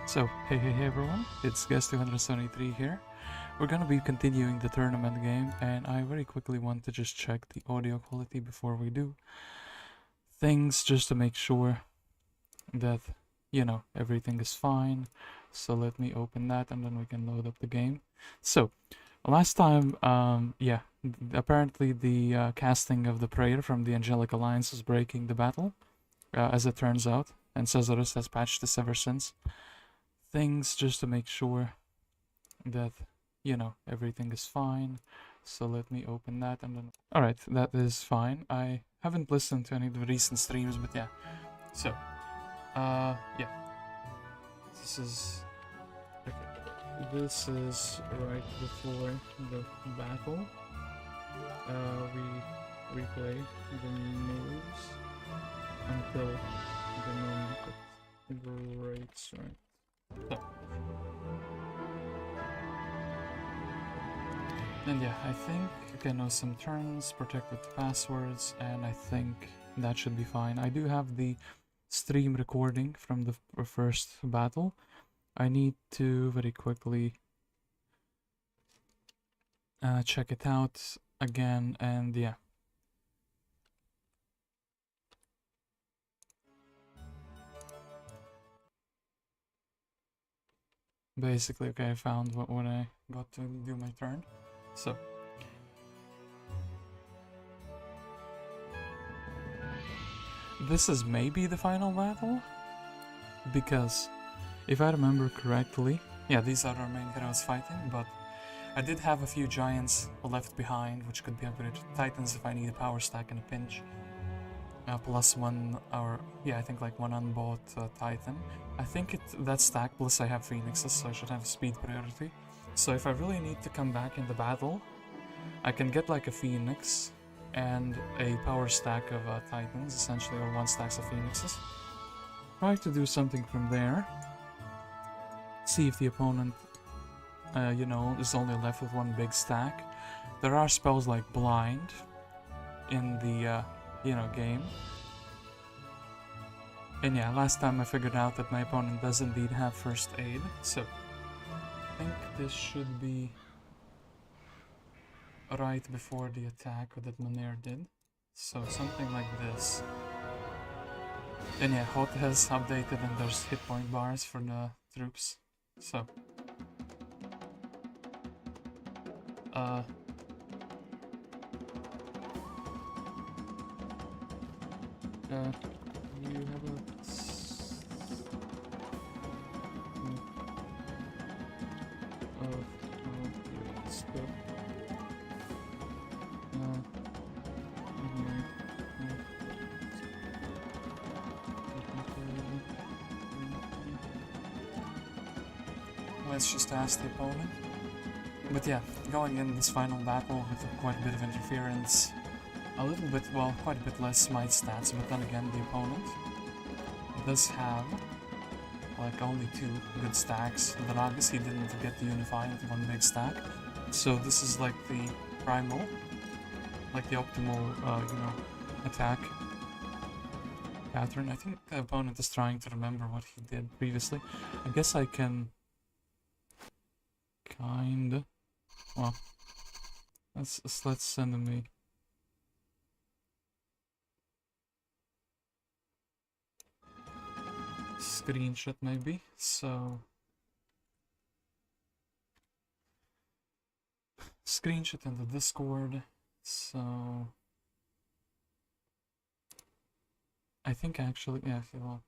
So, hey everyone, it's Guest 273 here. We're gonna be continuing the tournament game, and I very quickly want to just check the audio quality before we do things, just to make sure that, everything is fine. So let me open that and then we can load up the game. So, last time, apparently the casting of the prayer from the Angelic Alliance is breaking the battle, as it turns out, and CsArOs has patched this ever since. Things just to make sure that, everything is fine. So let me open that and then... Alright, that is fine. I haven't listened to any of the recent streams, but yeah. So, yeah. This is... Okay. This is right before the battle. We replay the moves until the moment it breaks, right? So. And yeah, I think you can know some turns, protect with passwords, and I think that should be fine. I do have the stream recording from the first battle. I need to very quickly check it out again, and yeah. Basically, okay, I found when I got to do my turn. So, this is maybe the final battle, because if I remember correctly, yeah, these are our main heroes fighting, but I did have a few giants left behind, which could be upgraded to titans if I need a power stack in a pinch. Plus one, or yeah, I think like one unbought titan. I think that stack, plus I have phoenixes, so I should have speed priority. So if I really need to come back in the battle, I can get like a phoenix and a power stack of titans, essentially, or one stack of phoenixes. Try to do something from there. See if the opponent, is only left with one big stack. There are spells like blind in the, game. And yeah, last time I figured out that my opponent does indeed have first aid, so I think this should be right before the attack that Monere did. So something like this. And yeah, HOT has updated and there's hit point bars for the troops. So you have a let's just ask the opponent. But yeah, going in this final battle with quite a bit of interference, a little bit, well, quite a bit less smite stats, but then again, the opponent does have like only 2 good stacks. The Nagas, he didn't get the Unify into one big stack, so this is like the primal, like the optimal, attack pattern. I think the opponent is trying to remember what he did previously. I guess I can kinda, well, let's send me. Screenshot maybe, so screenshot in the Discord. So I think actually, yeah, well,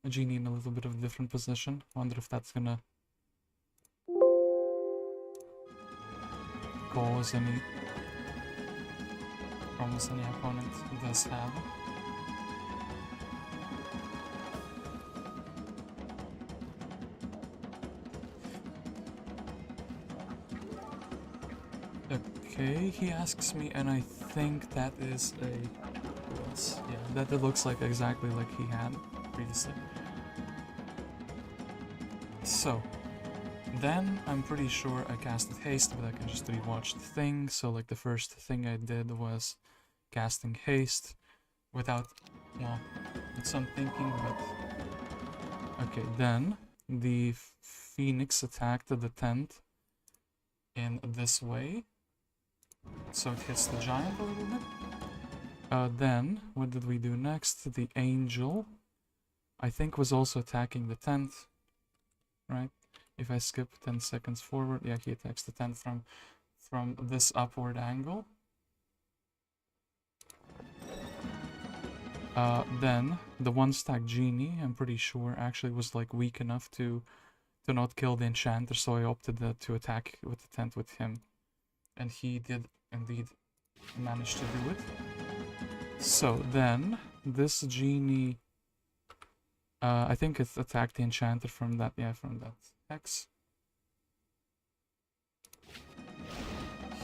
a genie in a little bit of a different position. Wonder if that's gonna cause any problems any opponent does have. Okay, he asks me, and I think that is a... yes, yeah, that looks like exactly like he had previously. So, then I'm pretty sure I casted haste, but I can just rewatch the thing. So like the first thing I did was casting haste without, well, with some thinking, but Okay, then the Phoenix attacked the tent in this way, so it hits the giant a little bit. Then, what did we do next? The angel, I think, was also attacking the tent, right? If I skip 10 seconds forward, yeah, he attacks the tent from this upward angle. Then the one-stack genie, I'm pretty sure, actually was like weak enough to not kill the enchanter, so I opted to attack with the tent with him, and he did indeed manage to do it. So then this genie, I think it attacked the enchanter from that, yeah, from that hex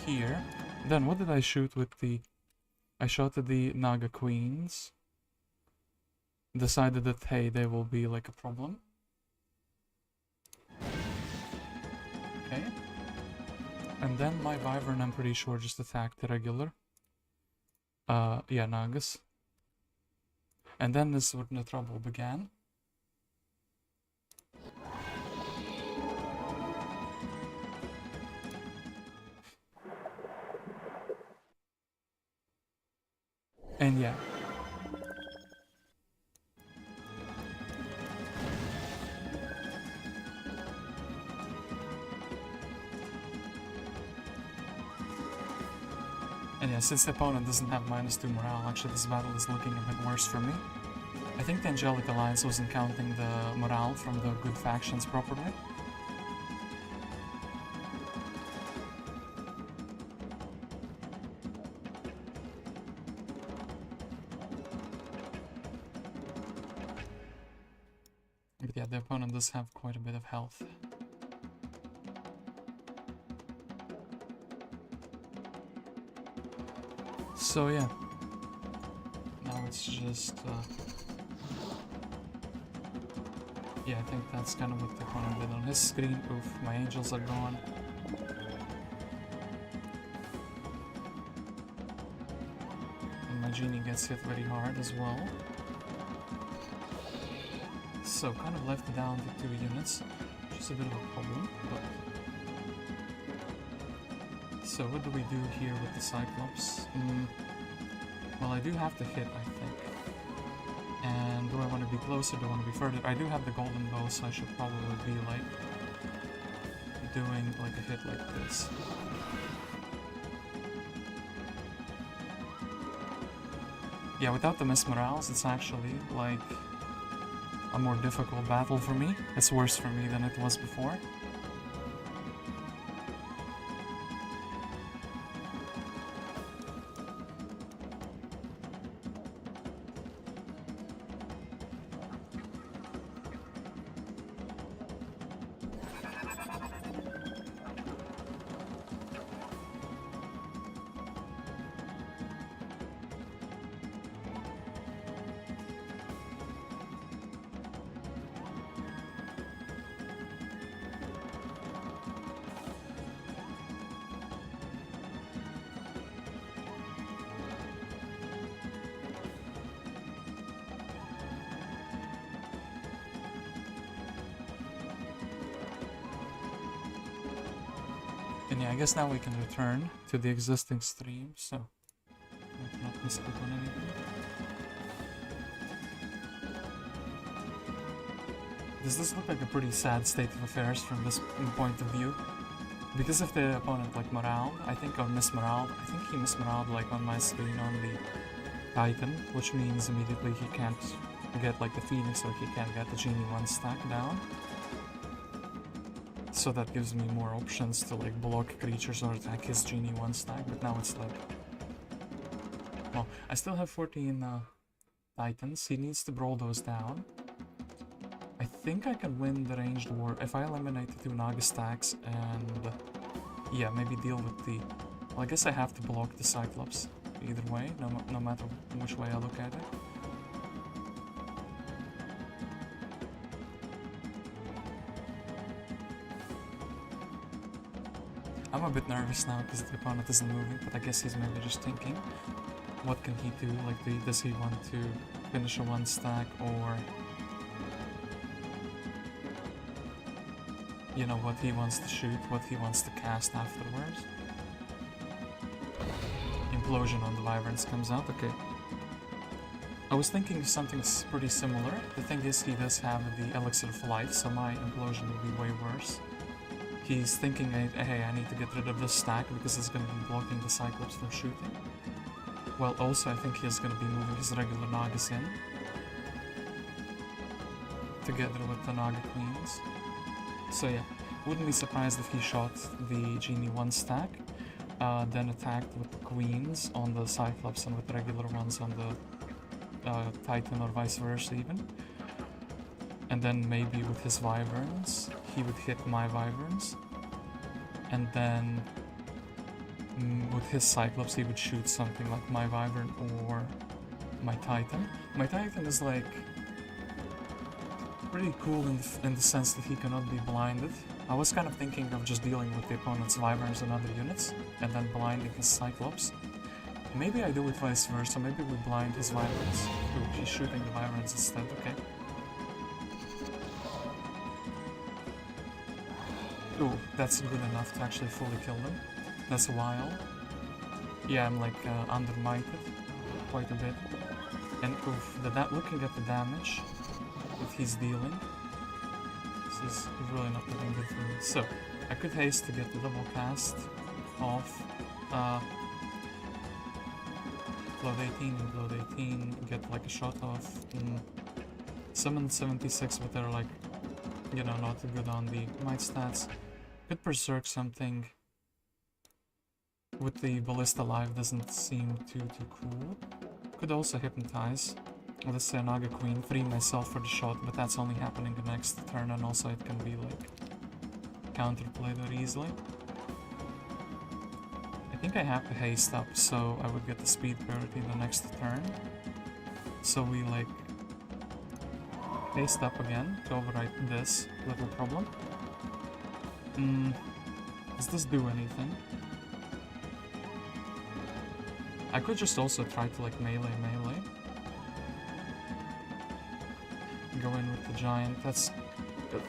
here. Then what did I shoot with the? I shot at the Naga Queens. Decided that, hey, they will be like a problem. Okay. And then my Wyvern, I'm pretty sure, just attacked the regular. Yeah, Nagas. And then this is when the trouble began. And yeah. And yeah, since the opponent doesn't have -2 morale, actually this battle is looking a bit worse for me. I think the Angelic Alliance wasn't counting the morale from the good factions properly. But yeah, the opponent does have quite a bit of health. So yeah, now it's just, yeah, I think that's kind of what the opponent did on his screen. Oof, my angels are gone. And my genie gets hit very hard as well. So kind of left down to 2 units, which is a bit of a problem, but... So what do we do here with the Cyclops? Well, I do have to hit, I think. And do I want to be closer? Do I want to be further? I do have the golden bow, so I should probably be like doing like a hit like this. Yeah, without the Miss Morales, it's actually like a more difficult battle for me. It's worse for me than it was before. And yeah, I guess now we can return to the existing stream, so I cannot misclick on anything. Does this look like a pretty sad state of affairs from this point of view? Because if the opponent like morale, I think on Miss Morale, I think he Miss Morale like on my screen on the Titan, which means immediately he can't get like the Phoenix or he can't get the Genie 1 stack down. So that gives me more options to like block creatures or attack his Genie 1 stack, but now it's like... Well, I still have 14 Titans, he needs to brawl those down. I think I can win the ranged war if I eliminate the 2 Naga stacks and... yeah, maybe deal with the... Well, I guess I have to block the Cyclops either way, no matter which way I look at it. I'm a bit nervous now because the opponent isn't moving, but I guess he's maybe just thinking, what can he do? Like, does he want to finish a 1 stack or... you know, what he wants to shoot, what he wants to cast afterwards. Implosion on the Wyverns comes out, okay. I was thinking something pretty similar. The thing is, he does have the Elixir of Life, so my Implosion will be way worse. He's thinking, hey, I need to get rid of this stack because it's going to be blocking the Cyclops from shooting. Well, also, I think he's going to be moving his regular Nagas in, together with the Naga Queens. So yeah, wouldn't be surprised if he shot the Genie 1 stack, then attacked with the Queens on the Cyclops and with the regular ones on the Titan, or vice versa even. And then maybe with his Wyverns, he would hit my Wyverns. And then with his Cyclops, he would shoot something like my Wyvern or my Titan. My Titan is like pretty cool in the sense that he cannot be blinded. I was kind of thinking of just dealing with the opponent's Wyverns and other units, and then blinding his Cyclops. Maybe I do it vice versa, maybe we blind his Wyverns. Ooh, he's shooting the Wyverns instead, okay. Ooh, that's good enough to actually fully kill them. That's a while. Yeah, I'm like undermited quite a bit. And oof, looking at the damage that he's dealing, this is really not looking good for me. So, I could haste to get the double cast off. Blood 18 and Blood 18, get like a shot off. Summon 76, but they're like, you know, not good on the might stats. Could Berserk something. With the Ballista Live doesn't seem too cool. Could also Hypnotize. Let's say Naga Queen, free myself for the shot, but that's only happening the next turn, and also it can be like counterplayed very easily. I think I have to haste up, so I would get the speed priority the next turn. So we like haste up again to overwrite this little problem. Does this do anything? I could just also try to like melee. Go in with the giant. That's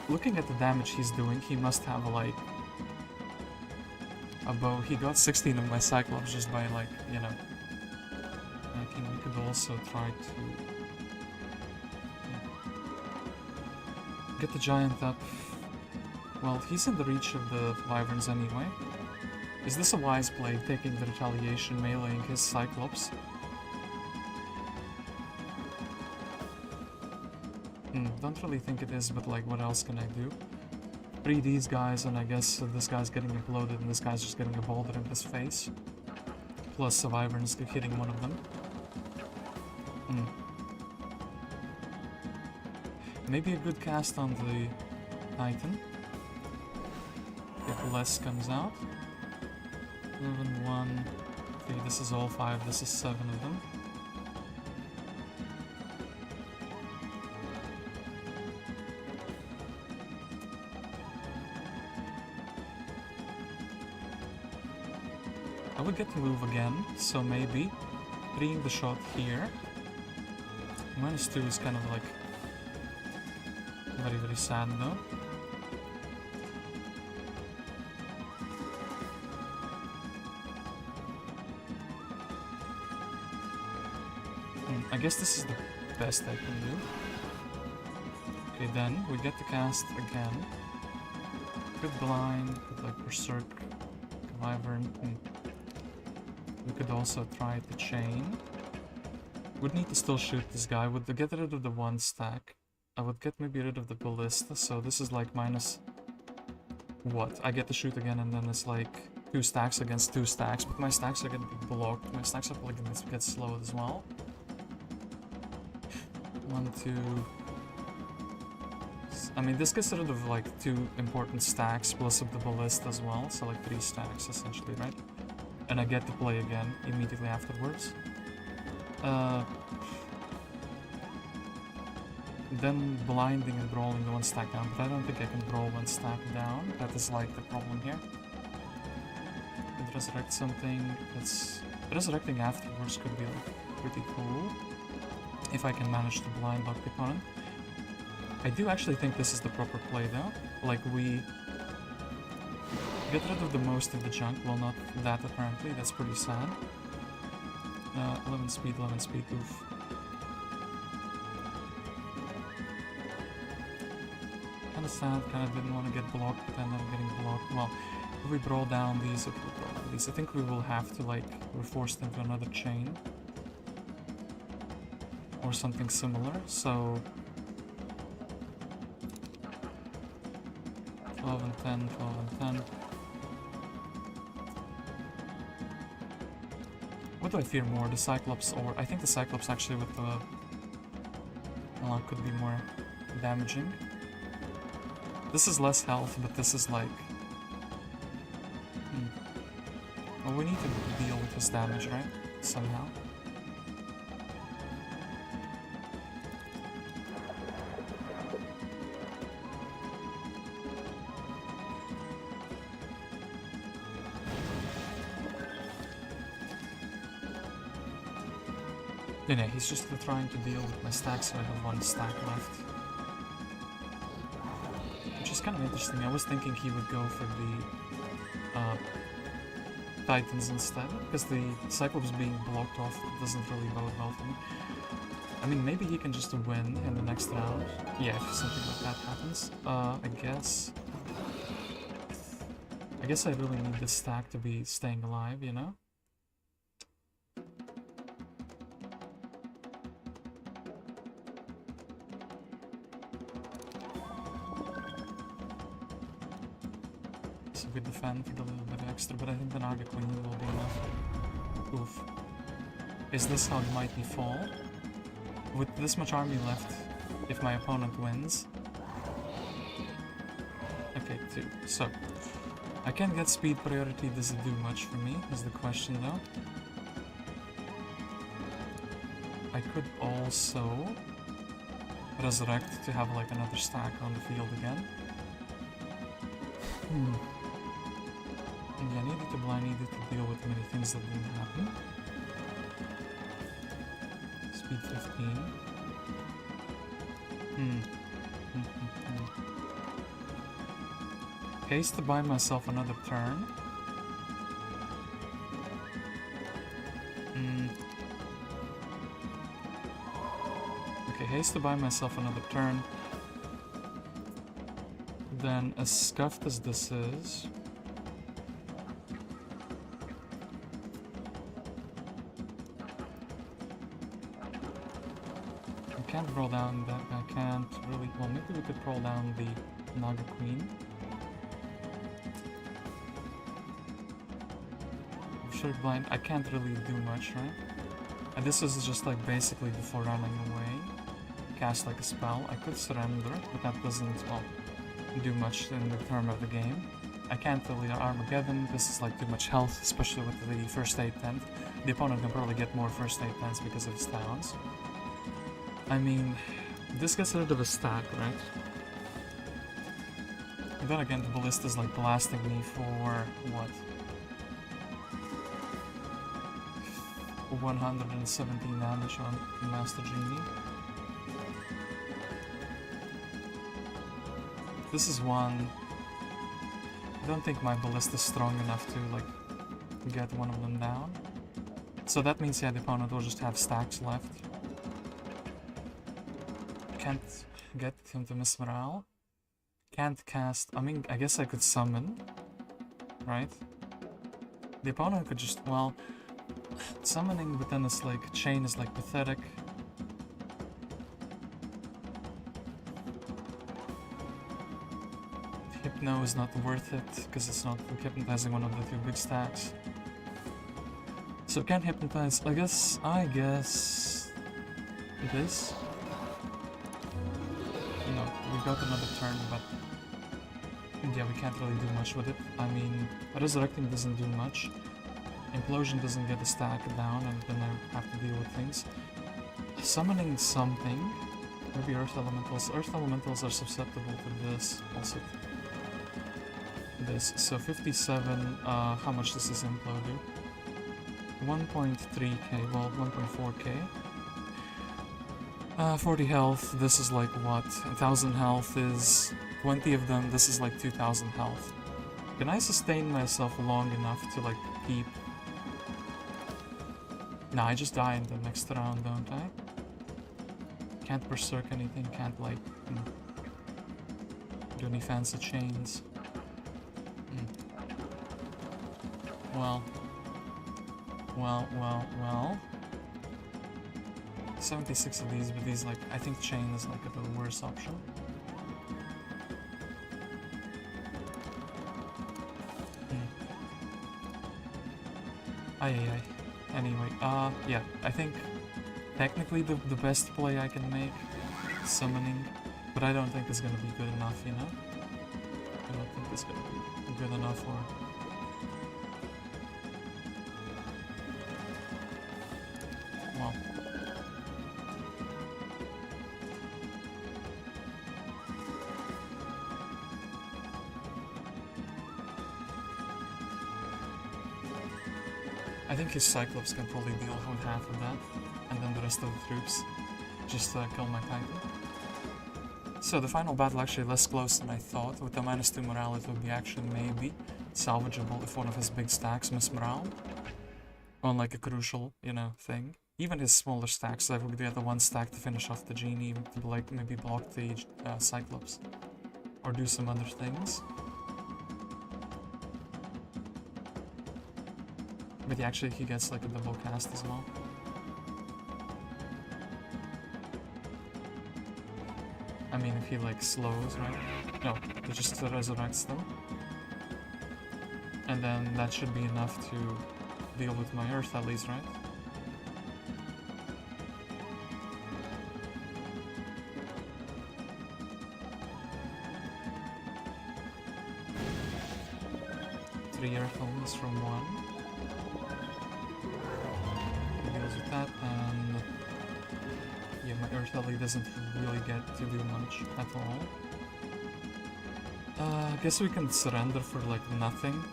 looking at the damage he's doing, he must have like a bow. He got 16 of my Cyclops just by like, you know. I think we could also try to get the giant up. Well, he's in the reach of the Wyverns anyway. Is this a wise play, taking the retaliation, meleeing his Cyclops? Don't really think it is, but like, what else can I do? Free these guys, and I guess this guy's getting imploded, and this guy's just getting a boulder in his face. Plus, the Wyvern's hitting one of them. Maybe a good cast on the Titan. If less comes out. 11, 1, 3, this is all 5, this is 7 of them. I would get to move again, so maybe freeing the shot here. -2 is kind of like very sad though. I guess this is the best I can do. Okay, then we get to cast again. Could blind, could like Berserk, Wyvern. We could also try to chain. Would need to still shoot this guy. Would get rid of the 1 stack. I would get maybe rid of the Ballista, so this is like minus... What? I get to shoot again, and then it's like 2 stacks against 2 stacks, but my stacks are gonna be blocked. My stacks are probably gonna get slowed as well. 1, 2... I mean, this gets rid of like 2 important stacks, plus of the Ballista as well, so like 3 stacks essentially, right? And I get to play again immediately afterwards. Then blinding and brawling the 1 stack down, but I don't think I can brawl 1 stack down. That is like the problem here. Could resurrect something. That's... Resurrecting afterwards could be like pretty cool. If I can manage to blind lock the opponent. I do actually think this is the proper play though. Like we Get rid of the most of the junk. Well, not that apparently. That's pretty sad. 11 speed, oof. Kinda sad, kinda didn't want to get blocked, but ended up getting blocked. Well, if we brawl down these, I think we will have to, like, we're forced into another chain. Or something similar, so... 12 and 10, 12 and 10. What do I fear more, the Cyclops or... I think the Cyclops actually with the... Well, could be more damaging. This is less health, but this is like... Well, we need to deal with his damage, right? Somehow. Yeah, he's just trying to deal with my stack, so I have one stack left. Which is kind of interesting. I was thinking he would go for the Titans instead, because the Cyclops being blocked off doesn't really bode well for me. I mean, maybe he can just win in the next round. Yeah, if something like that happens. I guess I really need this stack to be staying alive, you know? We defend with a little bit extra, but I think the Naga Queen will be enough. Oof. Is this how the mighty fall? With this much army left, if my opponent wins... Okay, 2. So, I can get speed priority, does it do much for me, is the question though. I could also resurrect to have like another stack on the field again. Yeah, I needed to deal with many things that didn't happen. Speed 15. Haste to buy myself another turn. Okay, haste to buy myself another turn. Then, as scuffed as this is... I can't roll down that, I can't really... Well, maybe we could roll down the Naga Queen. Sure, blind. I can't really do much, right? And this is just like basically before running away. Cast like a spell. I could surrender, but that doesn't, well, do much in the term of the game. I can't really Armageddon. This is like too much health, especially with the first aid tent. The opponent can probably get more first aid tents because of his talents. I mean, this gets rid of a stack, right? And then again, the Ballista's like blasting me for what? 117 damage on Master Genie. This is one... I don't think my Ballista's strong enough to like get one of them down. So that means, yeah, the opponent will just have stacks left. Can't get him to miss morale. Can't cast... I mean, I guess I could summon, right? The opponent could just, well... Summoning within this like chain is like pathetic. Hypno is not worth it because it's not hypnotizing one of the 2 big stacks. So can't hypnotize. I guess it is. No, we got another turn, but yeah, we can't really do much with it. I mean, resurrecting doesn't do much. Implosion doesn't get the stack down, and then I have to deal with things. Summoning something, maybe Earth Elementals. Earth Elementals are susceptible to this, also this. So 57, how much does this Implo do? 1.3k, well, 1.4k. 40 health, this is like what? 1000 health is 20 of them, this is like 2000 health. Can I sustain myself long enough to like keep... Nah, I just die in the next round, don't I? Can't berserk anything, can't like... do any fancy chains. Well. 76 of these, but these like... I think chain is like a worse option. Anyway, yeah, I think technically the best play I can make is summoning, but I don't think it's gonna be good enough, you know? I don't think it's gonna be good enough or... Well. I think his Cyclops can probably deal with half of that, and then the rest of the troops just kill my Titan. So the final battle actually less close than I thought. With the -2 morale it would be actually maybe salvageable if one of his big stacks miss morale. On like a crucial, you know, thing. Even his smaller stacks, I would get the one stack to finish off the Genie, to like maybe block the Cyclops. Or do some other things. But yeah, actually he gets like a double cast as well. I mean, if he like slows, right? No, he just resurrects them. And then that should be enough to deal with my Earth at least, right? Three Earth homes from one. Deals with that, and yeah, my Earth LE doesn't really get to do much at all. I guess we can surrender for like nothing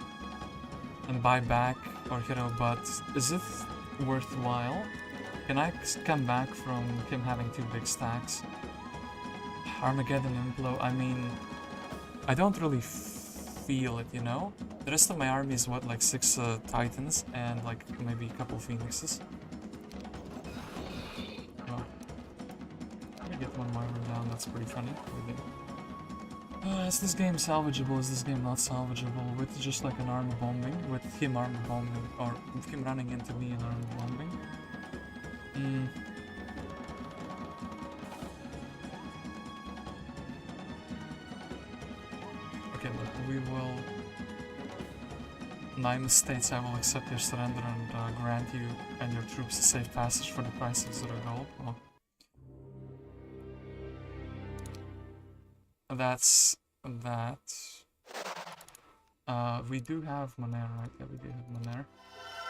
and buy back our hero, but is it worthwhile? Can I come back from him having two big stacks? Armageddon Implo, I mean, I don't really feel it, you know? The rest of my army is what, like 6 Titans and like maybe a couple Phoenixes. Well, let me get one Marvel down, that's pretty funny. Is this game salvageable? Is this game not salvageable? With just like an armor bombing? With him armor bombing? Or with him running into me and armor bombing? Okay, look, we will... Nymus states I will accept your surrender and grant you and your troops a safe passage for the price of 0 gold. Well, that's that. We do have Monere, right? Yeah, we do have Monere.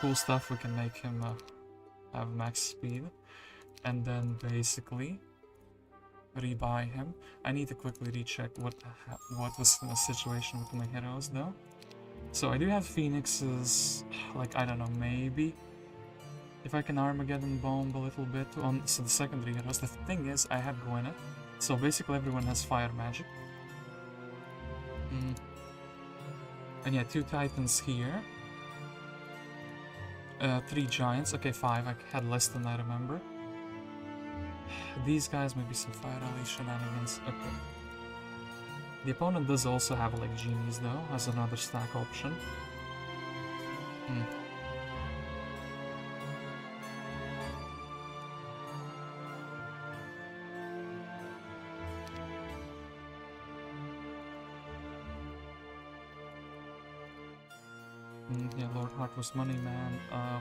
Cool stuff, we can make him have max speed. And then basically rebuy him. I need to quickly recheck what was the situation with my heroes though. So I do have Phoenixes, like I don't know, maybe if I can Armageddon bomb a little bit on so the secondary heroes. The thing is, I have Gwyneth, so basically everyone has fire magic. And yeah, 2 Titans here. 3 Giants, okay 5, I had less than I remember. These guys, maybe some fire rally shenanigans, okay. The opponent does also have like Genies though, as another stack option. Yeah, Lord Heart was money man.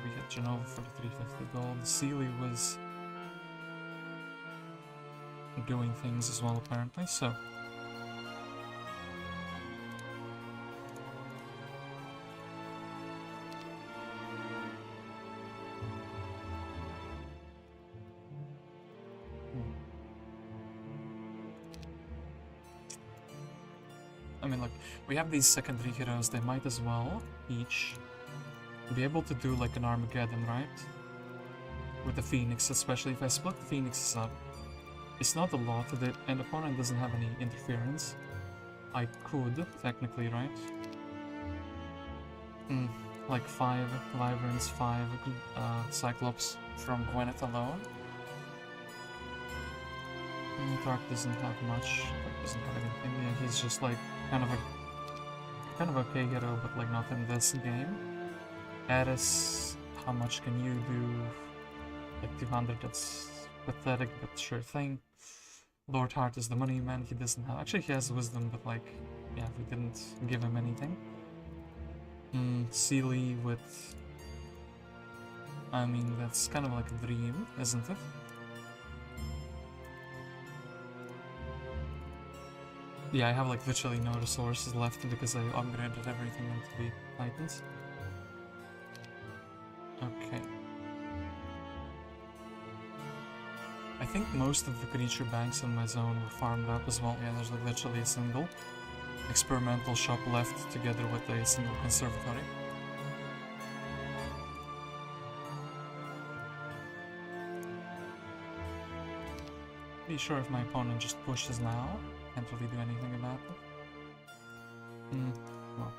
We had Genova for the 350 gold. Sealy was doing things as well apparently, so I mean, look, we have these secondary heroes, they might as well each be able to do like an Armageddon, right? With the Phoenix, especially if I split the Phoenixes up. It's not a lot, and the opponent doesn't have any interference. I could, technically, right? Like 5 Wyverns, 5 Cyclops from Gwyneth alone. Dark doesn't have much. Dark doesn't have anything. Yeah, he's just like kind of okay hero, but like not in this game. Ares, how much can you do? Like 200, that's pathetic, but sure thing. Lord Heart is the money man, he doesn't have. Actually, he has wisdom, but like, yeah, we didn't give him anything. Sealy with. I mean, that's kind of like a dream, isn't it? Yeah, I have like literally no resources left because I upgraded everything into the Titans. Okay. I think most of the creature banks in my zone were farmed up as well. Yeah, there's like literally a single experimental shop left together with a single conservatory. Be sure if my opponent just pushes now. Can't really do anything about it. Well.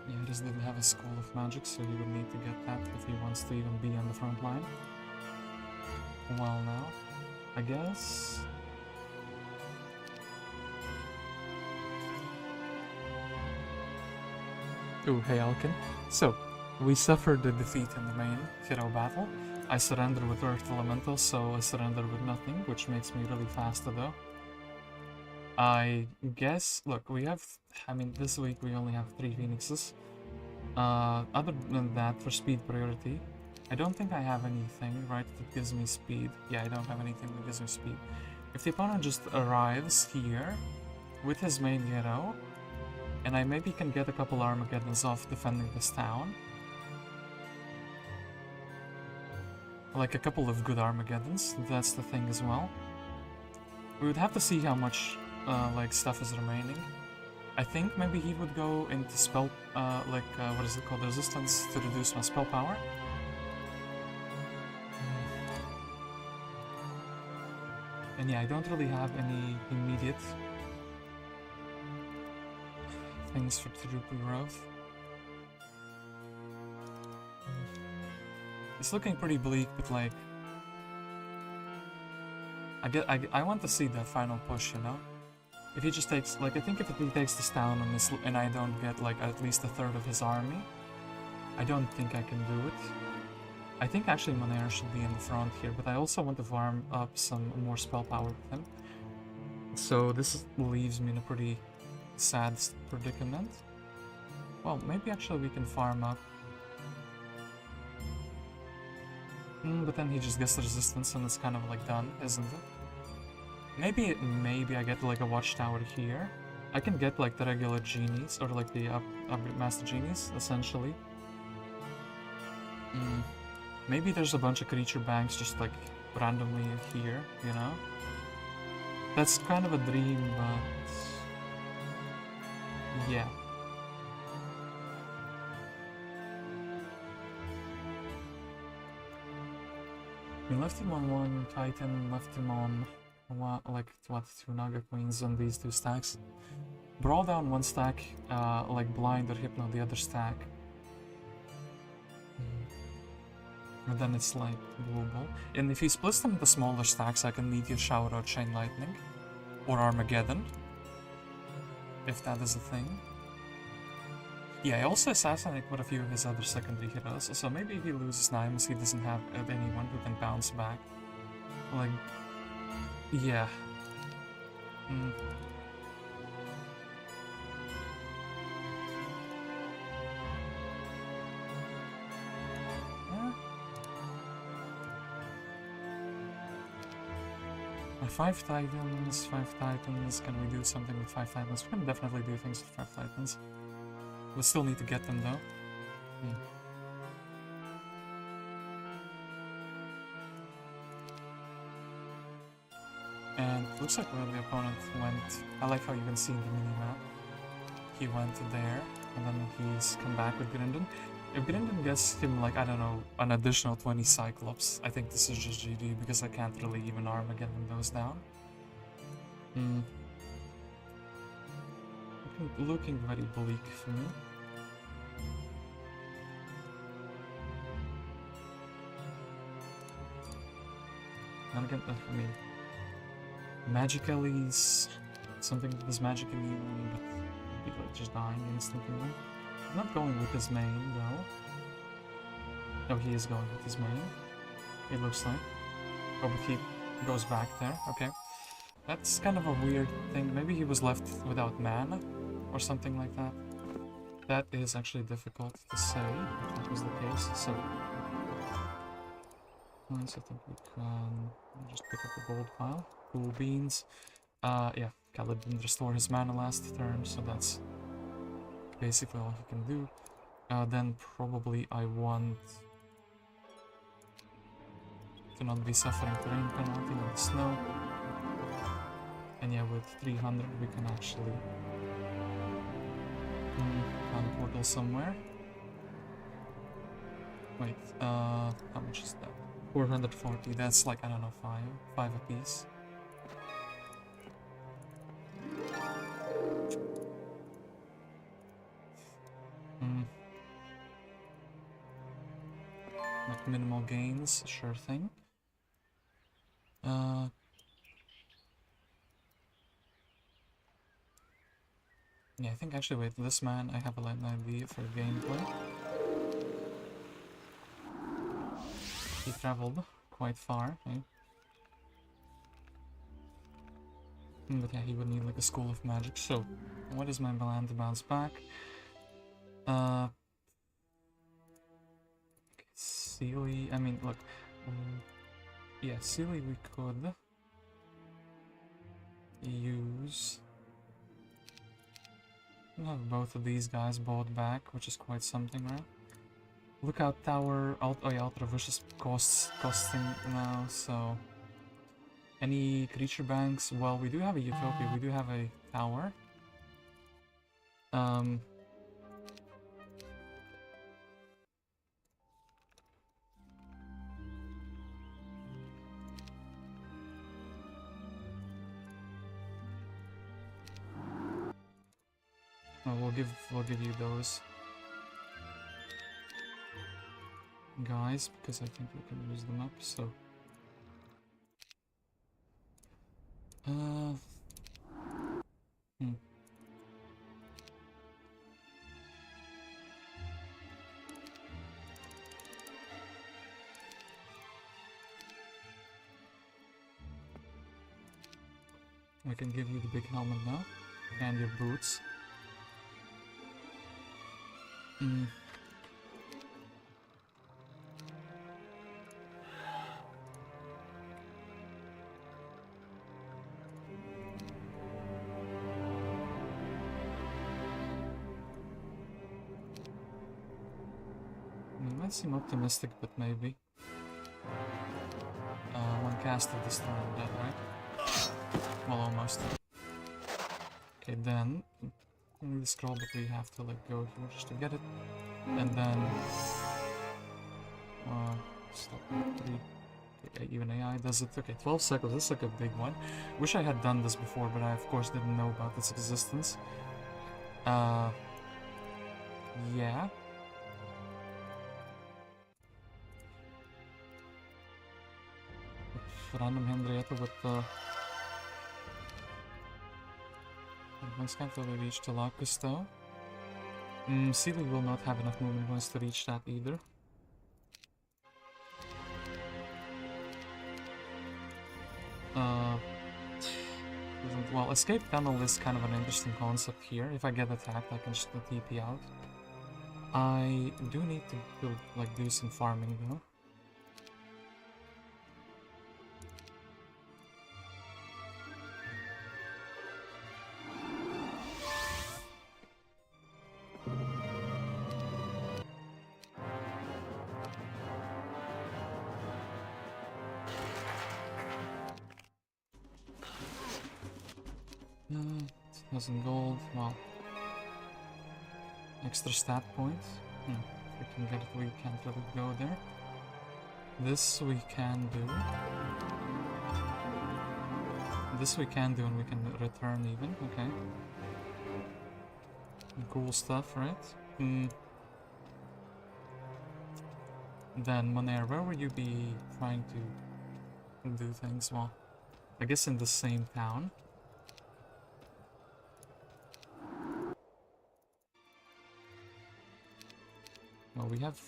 Yeah, he just didn't have a School of Magic, so he would need to get that if he wants to even be on the front line. Well, now, I guess. Ooh, hey Alkin. So, we suffered the defeat in the main hero battle. I surrendered with Earth Elemental, so I surrendered with nothing, which makes me really faster though. I guess, look, we have, I mean, this week we only have 3 Phoenixes. Other than that, for speed priority, I don't think I have anything, right, that gives me speed. Yeah, I don't have anything that gives me speed. If the opponent just arrives here with his main hero, and I maybe can get a couple Armageddons off defending this town. Like a couple of good Armageddons, that's the thing as well. We would have to see how much like stuff is remaining. I think maybe he would go into spell, what is it called, resistance to reduce my spell power. And yeah, I don't really have any immediate things for Tiruku growth. It's looking pretty bleak, but like, I want to see that final push, you know? If he just takes, like, I think if he takes this town and I don't get like at least a third of his army, I don't think I can do it. I think actually Monere should be in the front here, but I also want to farm up some more spell power with him. So this leaves me in a pretty sad predicament. Well, maybe actually we can farm up. But then he just gets the resistance and it's kind of like done, isn't it? Maybe I get like a watchtower here. I can get like the regular Genies, or like the Master Genies, essentially. Maybe there's a bunch of creature banks just like randomly here, you know? That's kind of a dream, but... yeah. We left him on 1 Titan, left him on like what, 2 Naga Queens on these 2 stacks. Brawl down 1 stack, like Blind or Hypno the other stack. And then it's like doable. And if he splits them into smaller stacks, I can Meteor Shower or Chain Lightning. Or Armageddon. If that is a thing. Yeah, I also assassinate quite a few of his other secondary heroes, so maybe if he loses Nymus, he doesn't have anyone who can bounce back. Like, yeah. 5 Titans, 5 Titans. Can we do something with 5 Titans? We can definitely do things with 5 Titans. We still need to get them though. And it looks like where the opponent went. I like how you can see in the mini-map. He went there, and then he's come back with Grindon. If Grindon gets him, like, I don't know, an additional 20 Cyclops, I think this is just GG, because I can't really even Armageddon those down. Looking very bleak for me. And again, I mean, Magically's something that is magic immune, but maybe like just dying instantly. He's not going with his main though. No, he is going with his main. It looks like. Oh, but he goes back there. Okay. That's kind of a weird thing. Maybe he was left without mana or something like that. That is actually difficult to say if that was the case. So, nice. I think we can just pick up the gold pile. Cool beans. Yeah, Khaled didn't restore his mana last turn, so that's basically all he can do. Then probably I want to not be suffering terrain penalty on the snow. And yeah, with 300 we can actually find a portal somewhere. Wait, how much is that? 440, that's like, I don't know, 5 apiece. Like minimal gains, sure thing. Yeah, I think actually, wait, this man, I have an idea for gameplay. He traveled quite far, right? But yeah, he would need like a school of magic. So, what is my plan to bounce back? Sealy, I mean, look, yeah, Sealy we could use. We'll have both of these guys bought back, which is quite something, right? Lookout Tower, oh yeah, Ultra Vicious costing now, so... Any creature banks? Well, we do have a Utopia, we do have a tower. Oh, we'll give you those guys because I think we can use them up. So, I can give you the big helmet now and your boots. Might seem optimistic, but maybe. One cast of this turn dead, right? Well, almost. Okay, then the scroll, but we have to like go here just to get it, and then stop at 3. Okay, even AI does it. Okay, 12 cycles. This is like a big one. Wish I had done this before, but I of course didn't know about its existence. Yeah. Random Henrietta with the... Once can't really reach the Lacus though. Sealy will not have enough movement points to reach that either. Well, escape tunnel is kind of an interesting concept here. If I get attacked, I can just TP out. I do need to like do some farming though. 1000 gold, well. Extra stat points. We can get it, we can't really go there. This we can do. This we can do and we can return even, okay. Cool stuff, right? Then, Monere, where would you be trying to do things? Well, I guess in the same town. Well, we have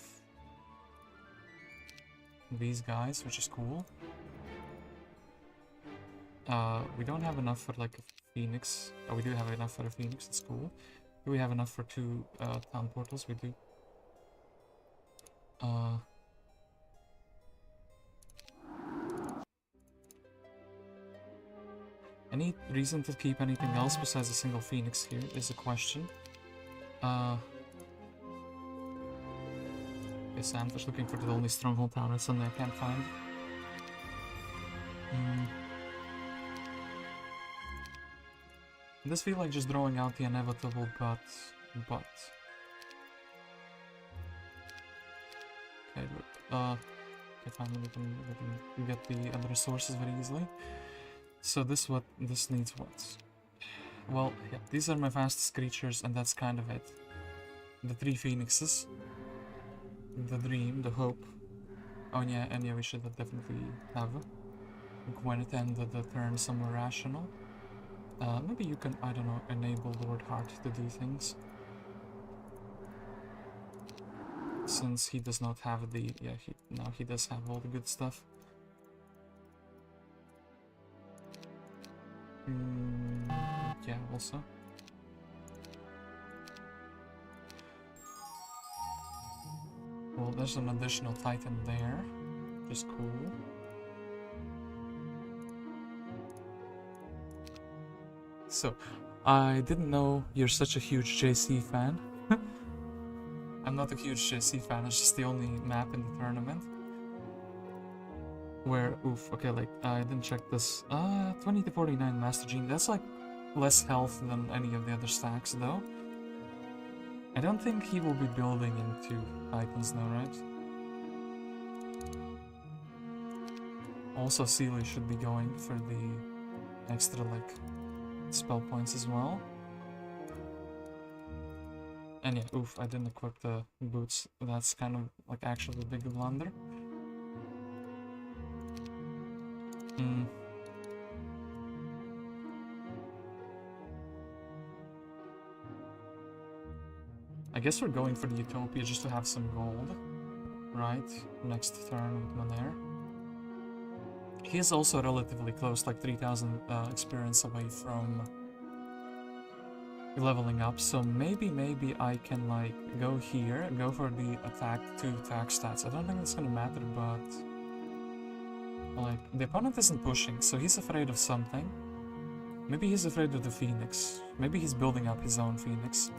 these guys, which is cool. We don't have enough for like a phoenix. Oh, we do have enough for a phoenix, that's cool. Do we have enough for 2 town portals? We do. Any reason to keep anything else besides a single phoenix here is a question. Yes, I'm just looking for the only stronghold town or something I can't find. This feels like just throwing out the inevitable, but... Okay, look, okay, fine, we can get the other resources very easily. So this needs what? Well, yeah, these are my fastest creatures, and that's kind of it. The 3 phoenixes. The dream, the hope. Oh yeah, and yeah, we should definitely have Gwyneth end the turn somewhere rational. Maybe you can, I don't know, enable Lord Heart to do things. Since he does not have the... yeah, now he does have all the good stuff. Yeah, also. Well, there's an additional Titan there, which is cool. So, I didn't know you're such a huge JC fan. I'm not a huge JC fan, it's just the only map in the tournament. Where, oof, okay, like, I didn't check this. 20 to 49 Master Gene, that's like less health than any of the other stacks, though. I don't think he will be building into Titans now, right? Also, Sealy should be going for the extra, like, spell points as well. And yeah, oof, I didn't equip the boots. That's kind of, like, actually a big blunder. I guess we're going for the Utopia just to have some gold, right? Next turn with Monere. He is also relatively close, like 3000 experience away from leveling up, so maybe I can like go here, go for the attack, 2 attack stats. I don't think it's gonna matter, but like the opponent isn't pushing, so he's afraid of something. Maybe he's afraid of the Phoenix. Maybe he's building up his own Phoenix.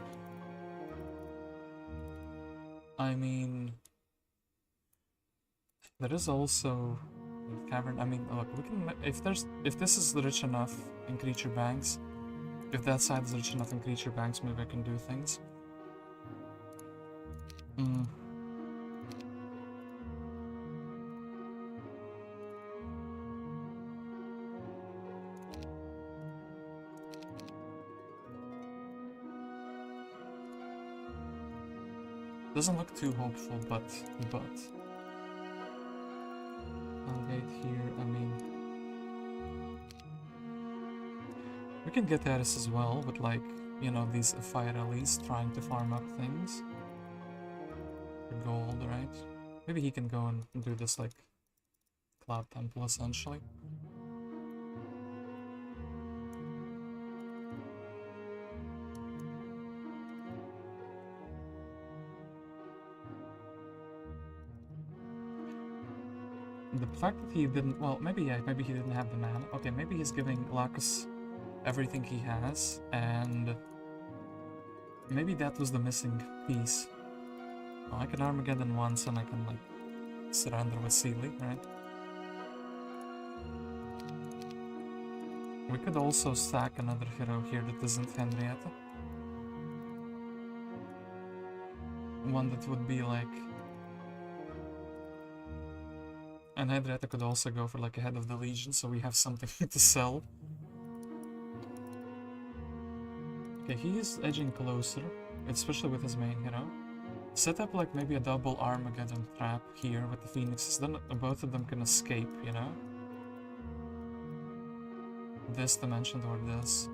I mean, there is also cavern. I mean, look, we can if this is rich enough in creature banks, if that side is rich enough in creature banks, maybe I can do things. Doesn't look too hopeful, but I'll get here. I mean, we can get Eris as well with, like, you know, these fire alleys trying to farm up things for gold, right? Maybe he can go and do this like Cloud Temple essentially. The fact that he didn't, well, maybe he didn't have the mana. Okay, maybe he's giving Lacus everything he has, and maybe that was the missing piece. Oh, I can Armageddon once, and I can, like, surrender with Sealy, right? We could also stack another hero here that isn't Henrietta. One that would be like... And Henrietta could also go for like a head of the Legion, so we have something to sell. Okay, he is edging closer, especially with his main hero. Set up like maybe a double Armageddon trap here with the Phoenixes, then both of them can escape, you know? This dimension or this.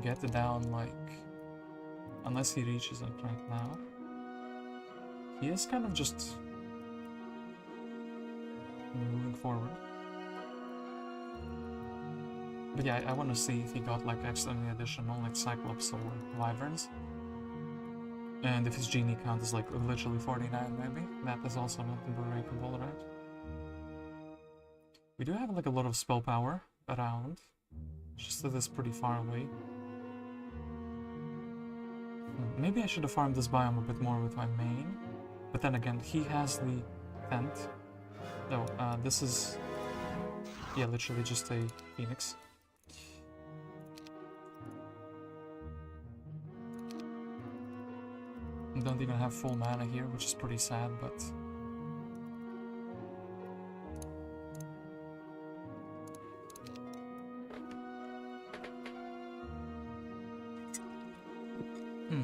Get it down like... Unless he reaches it right now. He is kind of just... moving forward. But yeah, I want to see if he got like any additional like Cyclops or Wyverns. And if his genie count is like literally 49 maybe. That is also not unbreakable, right? We do have like a lot of spell power around. Just that it's pretty far away. Maybe I should have farmed this biome a bit more with my main. But then again, he has the tent. No, this is... yeah, literally just a Phoenix. Don't even have full mana here, which is pretty sad, but...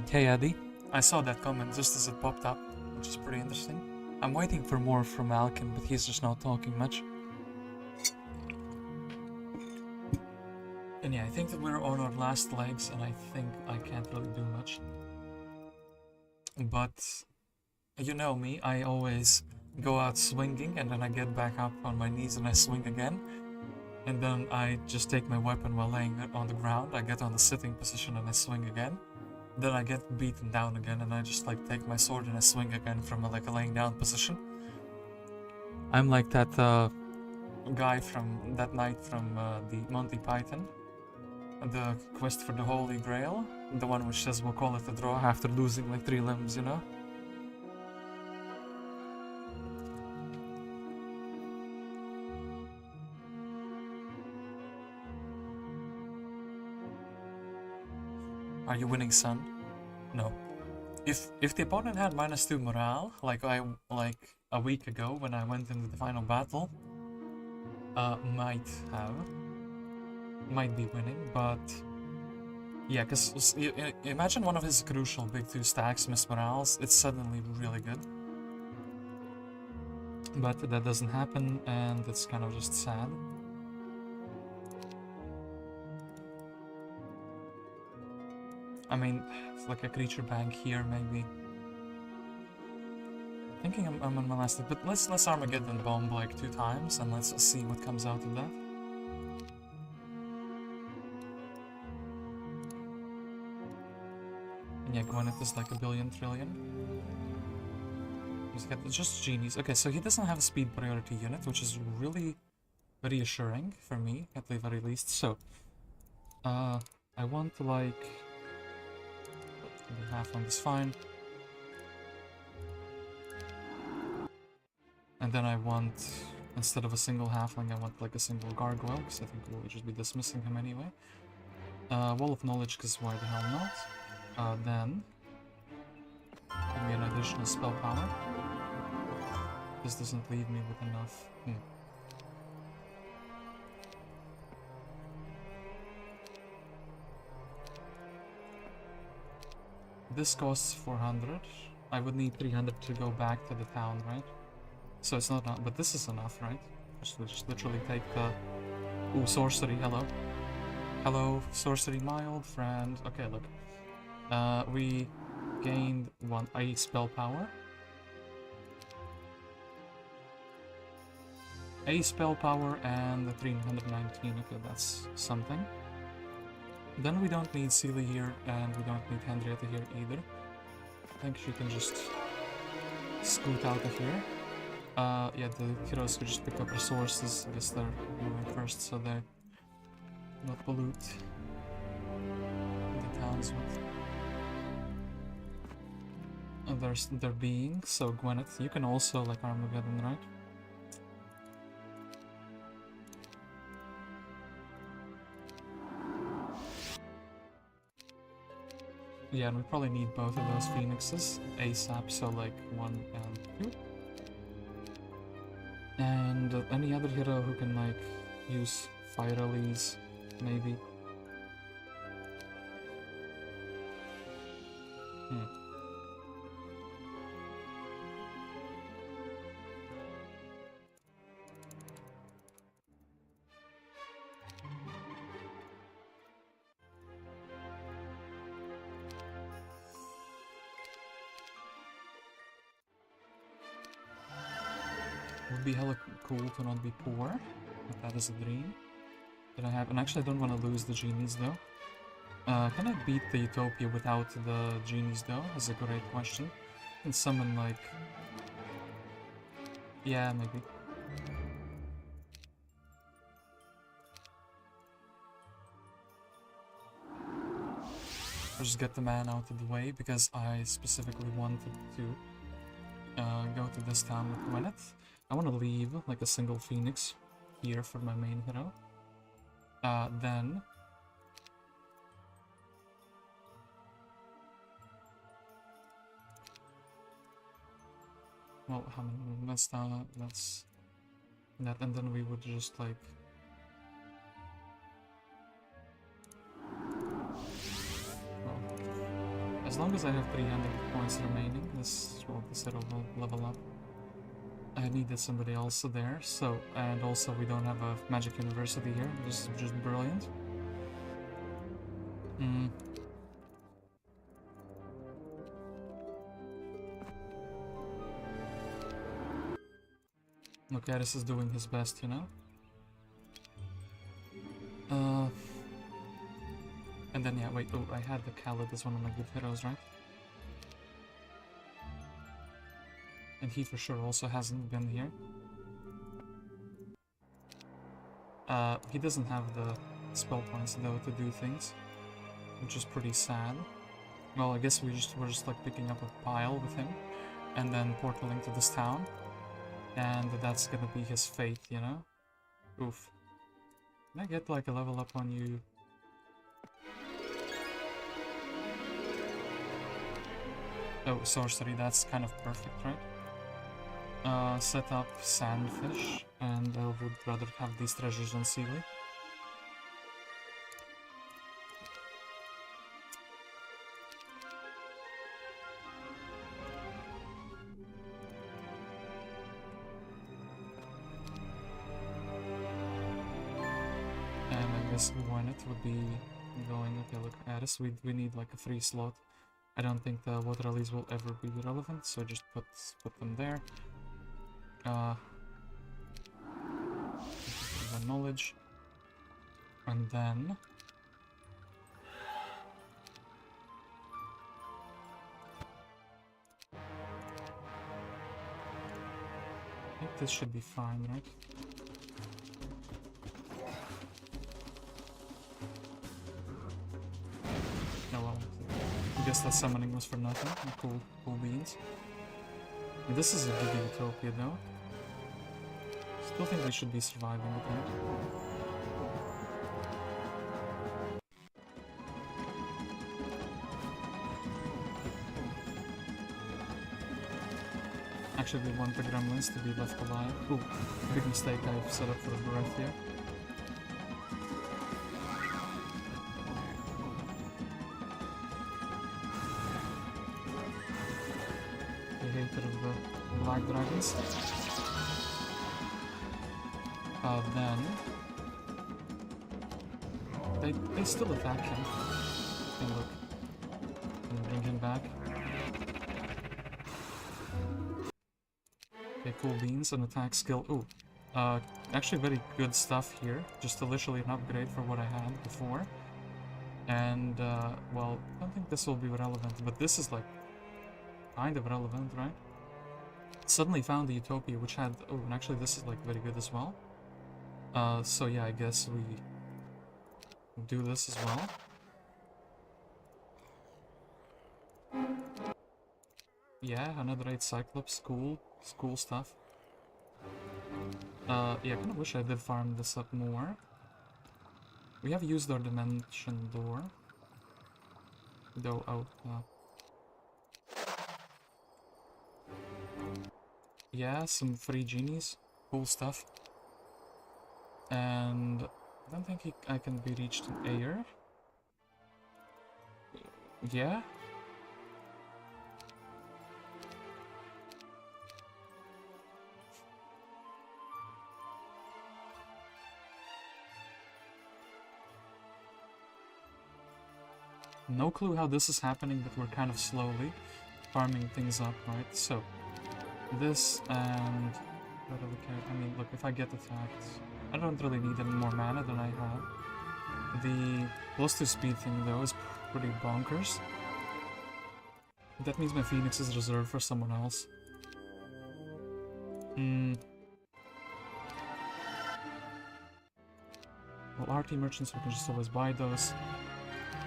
Hey Addy, I saw that comment just as it popped up, which is pretty interesting. I'm waiting for more from Alkin, but he's just not talking much. And yeah, I think that we're on our last legs, and I think I can't really do much. But, you know me, I always go out swinging, and then I get back up on my knees and I swing again. And then I just take my weapon while laying it on the ground, I get on the sitting position and I swing again. Then I get beaten down again, and I just like take my sword and I swing again from like a laying down position. I'm like that guy from that knight from the Monty Python, the quest for the Holy Grail, the one which says we'll call it a draw after losing like 3 limbs, you know? Are you winning, son? No. If the opponent had -2 morale, like a week ago when I went into the final battle, might be winning, but yeah, because imagine one of his crucial big 2 stacks miss morales, it's suddenly really good. But that doesn't happen, and it's kind of just sad. I mean, it's like a creature bank here, maybe. Thinking I'm on my last, but let's Armageddon bomb like 2 times, and let's see what comes out of that. And yeah, Gwyneth is like a billion trillion. He's got just Genies. Okay, so he doesn't have a speed priority unit, which is really reassuring for me, at the very least. So, I want to like... the halfling is fine. And then I want, instead of a single halfling, I want like a single gargoyle, because I think we'll just be dismissing him anyway. Wall of Knowledge, because why the hell not? Then, give me an additional spell power. This doesn't leave me with enough. This costs 400. I would need 300 to go back to the town, right? So it's not enough, but this is enough, right? Just literally take the... Ooh, sorcery, hello. Hello, sorcery, my old friend. Okay, look. We gained 1 spell power. A spell power and 319, okay, that's something. Then we don't need Sealy here, and we don't need Henrietta here either. I think she can just scoot out of here. Yeah, the heroes could just pick up resources. I guess they're moving first, so they not pollute the towns with their being. So Gwyneth, you can also like Armageddon, right? Yeah, and we probably need both of those phoenixes ASAP, so like 1 and 2. And any other hero who can like use fire release, maybe. Would be hella cool to not be poor, but that is a dream that I have. And actually I don't want to lose the Genies though. Can I beat the Utopia without the Genies though? That's a great question. Can summon like... Yeah, maybe. I'll just get the man out of the way because I specifically wanted to go to this town with Gwyneth. I want to leave like a single Phoenix here for my main hero. Then... Well, how many? That's that, and then we would just like... Well, as long as I have 300 points remaining, this hero will level up. I needed somebody else there, so, and also we don't have a magic university here, this is just brilliant. Okay, this is doing his best, you know? And then, yeah, wait, oh, I had the Khaled as one of my good heroes, right? And he for sure also hasn't been here. He doesn't have the spell points though to do things, which is pretty sad. Well, I guess we're just like picking up a pile with him, and then portaling to this town, and that's gonna be his fate, you know? Oof. Can I get like a level up on you? Oh, sorcery, that's kind of perfect, right? Set up Sandfish, and I would rather have these treasures on Sealy. And I guess Gwyneth would be going, okay, look at us, we need like a free slot. I don't think the water release will ever be relevant, so just put them there. Knowledge, and then I think this should be fine, right? Oh well, I guess that summoning was for nothing. Cool beans. And this is a big utopia though. Still think we should be surviving with it. Actually, we want the gremlins to be left alive. Ooh, big mistake I've set up for the breath here. The hater of the black dragons. Then they still attack him. And look, and bring him back. Okay, cool beans, an attack skill. Ooh, actually very good stuff here. Just literally an upgrade for what I had before. And well, I don't think this will be relevant, but this is like kind of relevant, right? Suddenly found the Utopia, which had. Oh, and actually this is like very good as well. So yeah, I guess we do this as well. Yeah, another 8 Cyclops, cool stuff. Yeah, I kinda wish I did farm this up more. We have used our dimension door. Though, oh, yeah, some free genies. Cool stuff. And I don't think I can be reached in air. Yeah? No clue how this is happening, but we're kind of slowly farming things up, right? So, this and... I don't really care. I mean, look, if I get attacked, I don't really need any more mana than I have. The +2 speed thing, though, is pretty bonkers. That means my Phoenix is reserved for someone else. Well, RT merchants, we can just always buy those.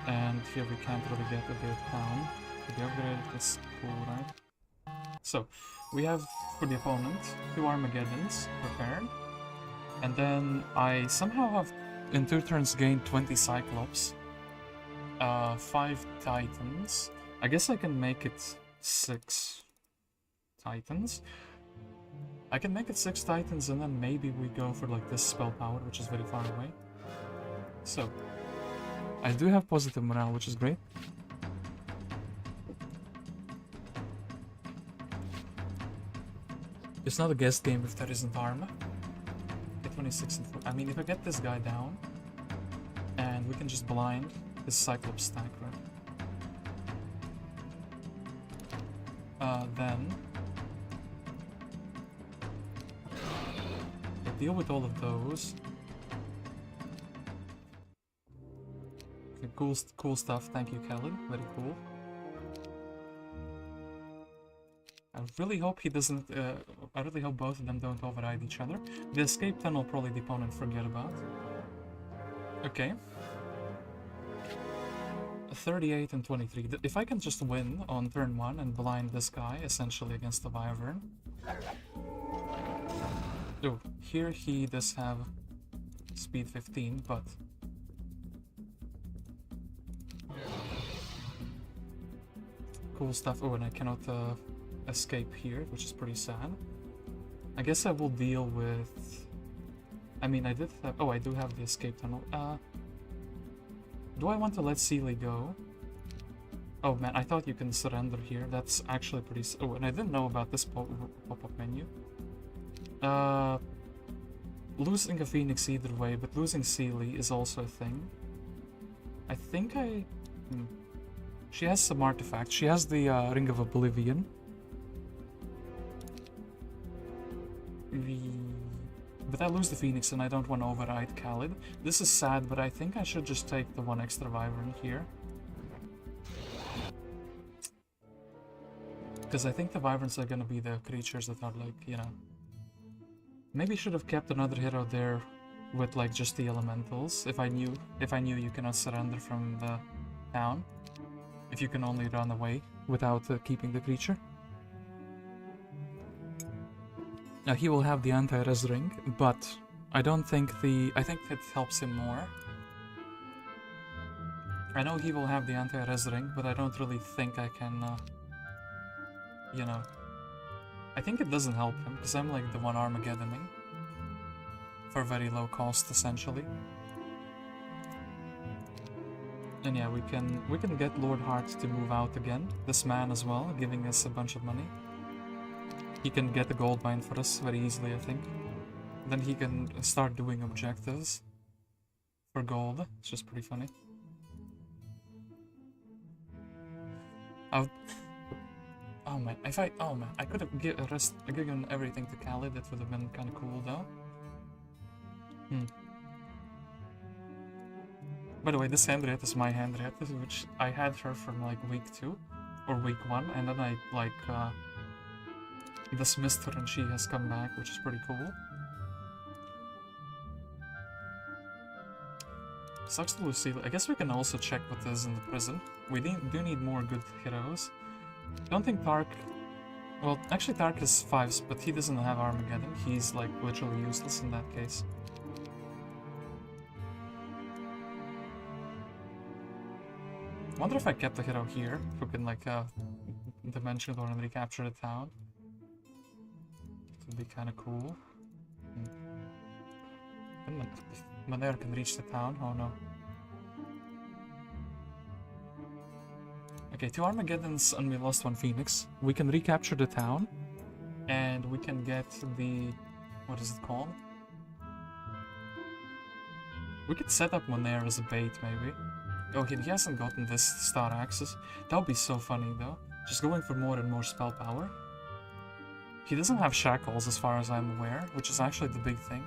And here we can't really get a bit down to be upgraded. That's cool, right? So, we have, for the opponent, 2 Armageddons prepared. And then I somehow have, in 2 turns, gained 20 Cyclops. 5 Titans. I guess I can make it 6 Titans. I can make it 6 Titans and then maybe we go for like this spell power, which is very far away. So, I do have positive morale, which is great. It's not a guest game if there isn't armor. Get 26 and 4. I mean, if I get this guy down, and we can just blind his Cyclops stack, right? Then we'll deal with all of those. Okay, cool stuff. Thank you, Khaled. Very cool. I really hope he doesn't. I really hope both of them don't override each other. The escape tunnel probably the opponent forget about. Okay. 38 and 23. If I can just win on turn 1 and blind this guy, essentially against the Wyvern. Oh, here he does have speed 15, but... Cool stuff. Oh, and I cannot escape here, which is pretty sad. I guess I will deal with... I mean, I did have... Oh, I do have the escape tunnel. Do I want to let Sealy go? Oh man, I thought you can surrender here. That's actually pretty... Oh, and I didn't know about this pop-up menu. Losing a Phoenix either way, but losing Sealy is also a thing. I think I... She has some artifacts. She has the Ring of Oblivion. But I lose the Phoenix and I don't want to override Khalid. This is sad, but I think I should just take the 1 extra Wyvern here. Because I think the Wyverns are gonna be the creatures that are like, you know... Maybe should have kept another hero there with like just the elementals. If I knew you cannot surrender from the town. If you can only run away without keeping the creature. Now he will have the anti-res ring, but I don't think I think it helps him more. I know he will have the anti-res ring, but I don't really think I can, you know... I think it doesn't help him, because I'm like the one Armageddoning. For very low cost, essentially. And yeah, we can get Lord Heart to move out again. This man as well, giving us a bunch of money. He can get a gold mine for us very easily, I think. Then he can start doing objectives for gold. It's just pretty funny. Oh man, I could have given everything to Khalid. That would have been kind of cool, though. By the way, this Henriette is my Henriette, which I had her from like week 2 or week 1, and then I like dismissed her and she has come back, which is pretty cool. Sucks to Lucille. I guess we can also check what is in the prison. We do need more good heroes. I don't think Tark... Well, actually Tark is 5s, but he doesn't have Armageddon. He's like literally useless in that case. Wonder if I kept the hero here, if we can like dimension door and recapture the town. It would be kind of cool. Monere can reach the town. Oh no. Okay, 2 Armageddons and we lost 1 Phoenix. We can recapture the town, and we can get the... what is it called? We could set up Monere as a bait, maybe. Oh, he hasn't gotten this star axis. That would be so funny, though. Just going for more and more spell power. He doesn't have shackles, as far as I'm aware, which is actually the big thing.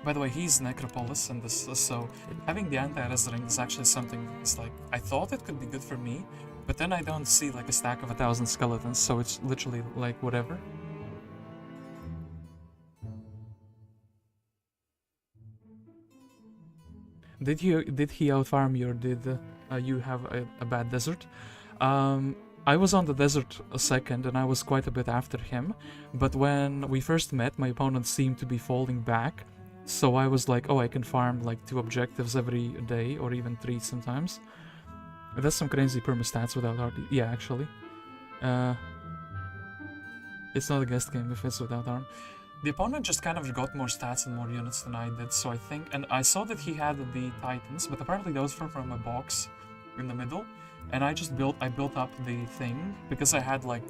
By the way, he's Necropolis in this, so having the anti-res ring is actually something that's like... I thought it could be good for me, but then I don't see like a stack of 1,000 skeletons, so it's literally like whatever. Did he outfarm you, or did you have a bad desert? I was on the desert a second, and I was quite a bit after him, but when we first met, my opponent seemed to be falling back, so I was like, oh, I can farm like 2 objectives every day, or even 3 sometimes. That's some crazy perma-stats without RD. Yeah, actually. It's not a guest game if it's without arm. The opponent just kind of got more stats and more units than I did, so I think... And I saw that he had the Titans, but apparently those were from a box in the middle. And I built up the thing, because I had like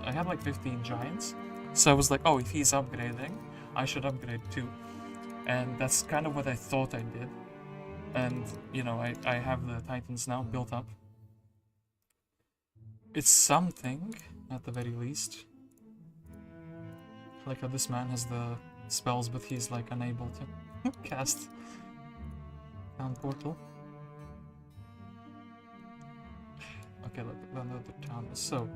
I had like 15 giants. So I was like, oh, if he's upgrading, I should upgrade too. And that's kind of what I thought I did. And, you know, I have the Titans now built up. It's something, at the very least. Like how this man has the spells, but he's like unable to cast Town Portal. Okay, look, another town. So...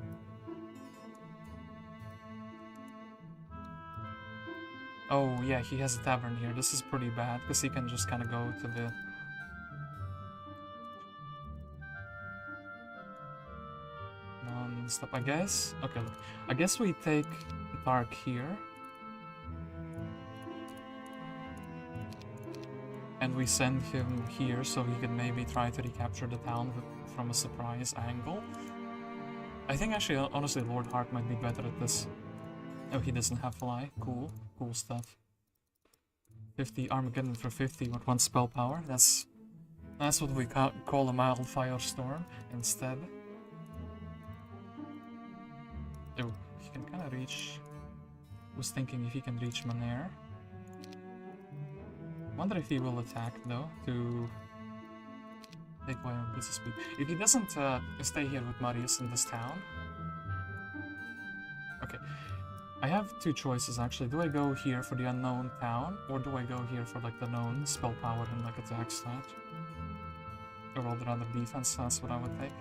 oh yeah, he has a tavern here. This is pretty bad, because he can just kind of go to the... non-stop, I guess? Okay, look. I guess we take Dark here. And we send him here so he can maybe try to recapture the town from a surprise angle. I think actually, honestly, Lord Heart might be better at this. Oh, he doesn't have fly. Cool. Cool stuff. 50 Armageddon for 50 with 1 spell power. That's what we call a mild firestorm instead. Oh, he can kind of reach... was thinking if he can reach Monere. Wonder if he will attack though, to take away on Blitz's speed. If he doesn't stay here with Marius in this town... Okay. I have 2 choices actually. Do I go here for the unknown town, or do I go here for like the known spell power and like attack stat? Or rather other defense, that's what I would take.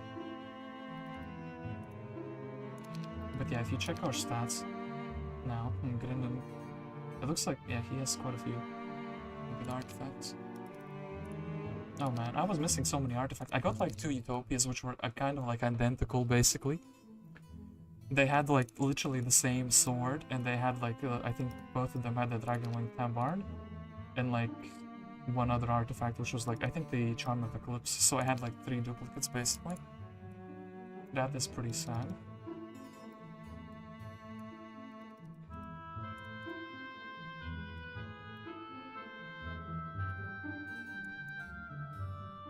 But yeah, if you check our stats now, Grindon, it looks like, yeah, he has quite a few good artifacts. Oh man, I was missing so many artifacts. I got like 2 Utopias, which were kind of like identical, basically. They had like literally the same sword, and they had like, I think both of them had the Dragonwing Tabard, and like 1 other artifact, which was like, I think the Charm of Eclipse. So I had like 3 duplicates, basically. That is pretty sad.